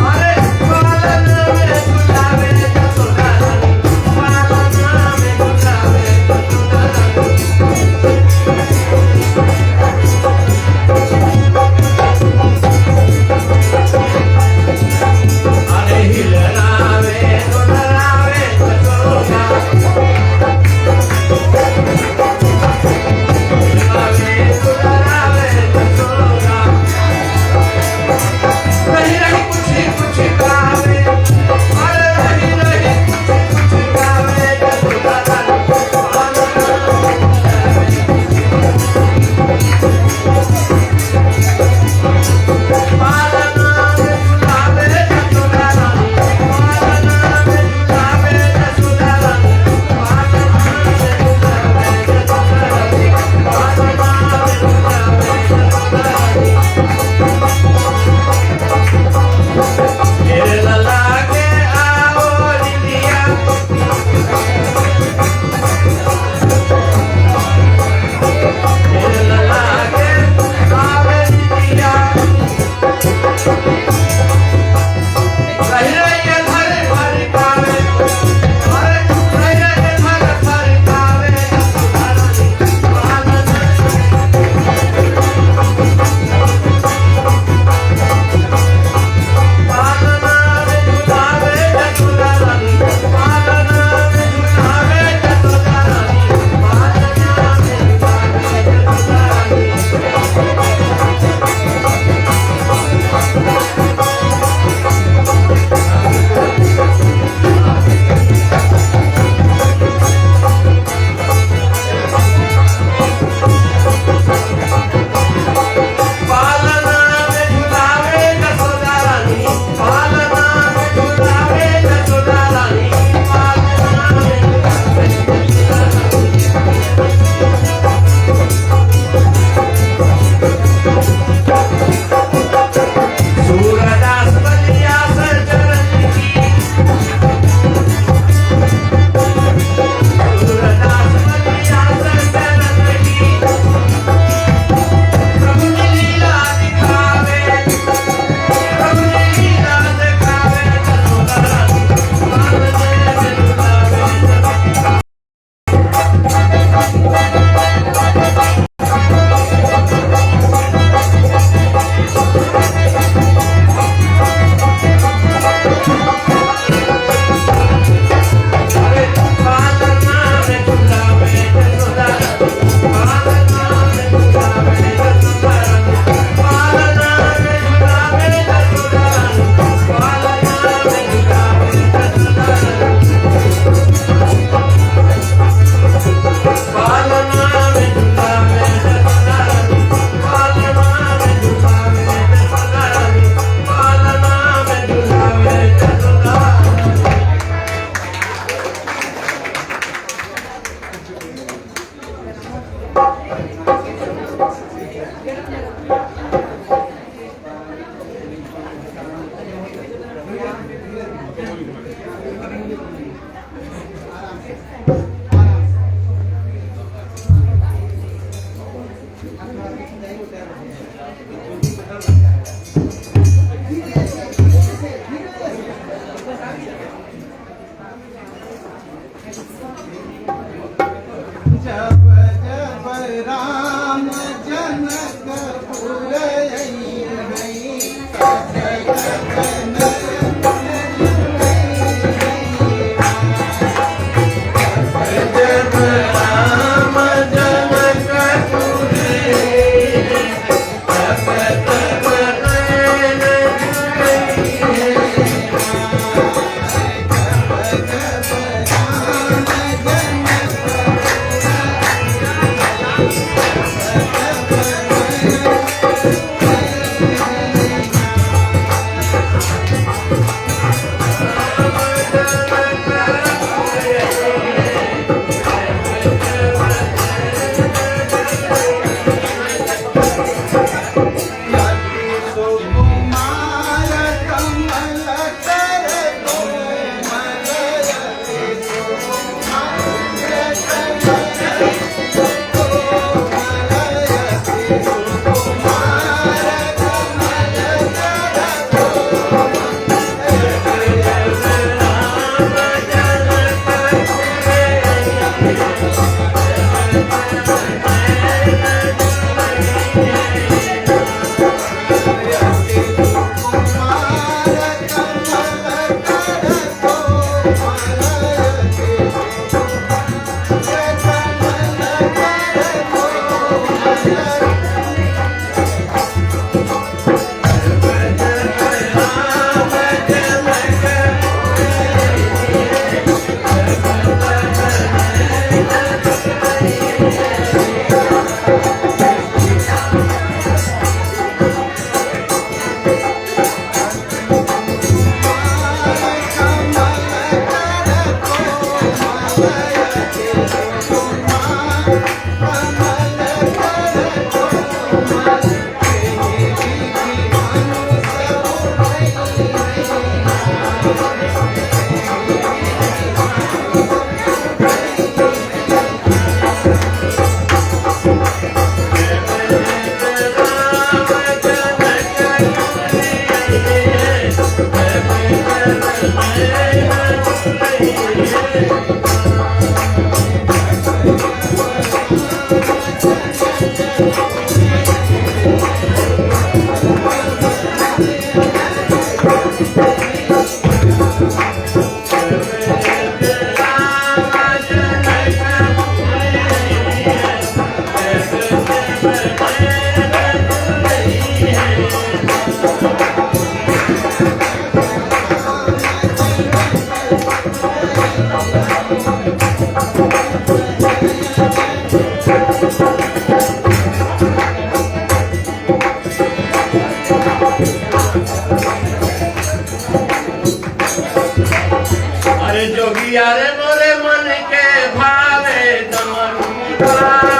अरे जोगिया रे मोरे मन के भावे दमन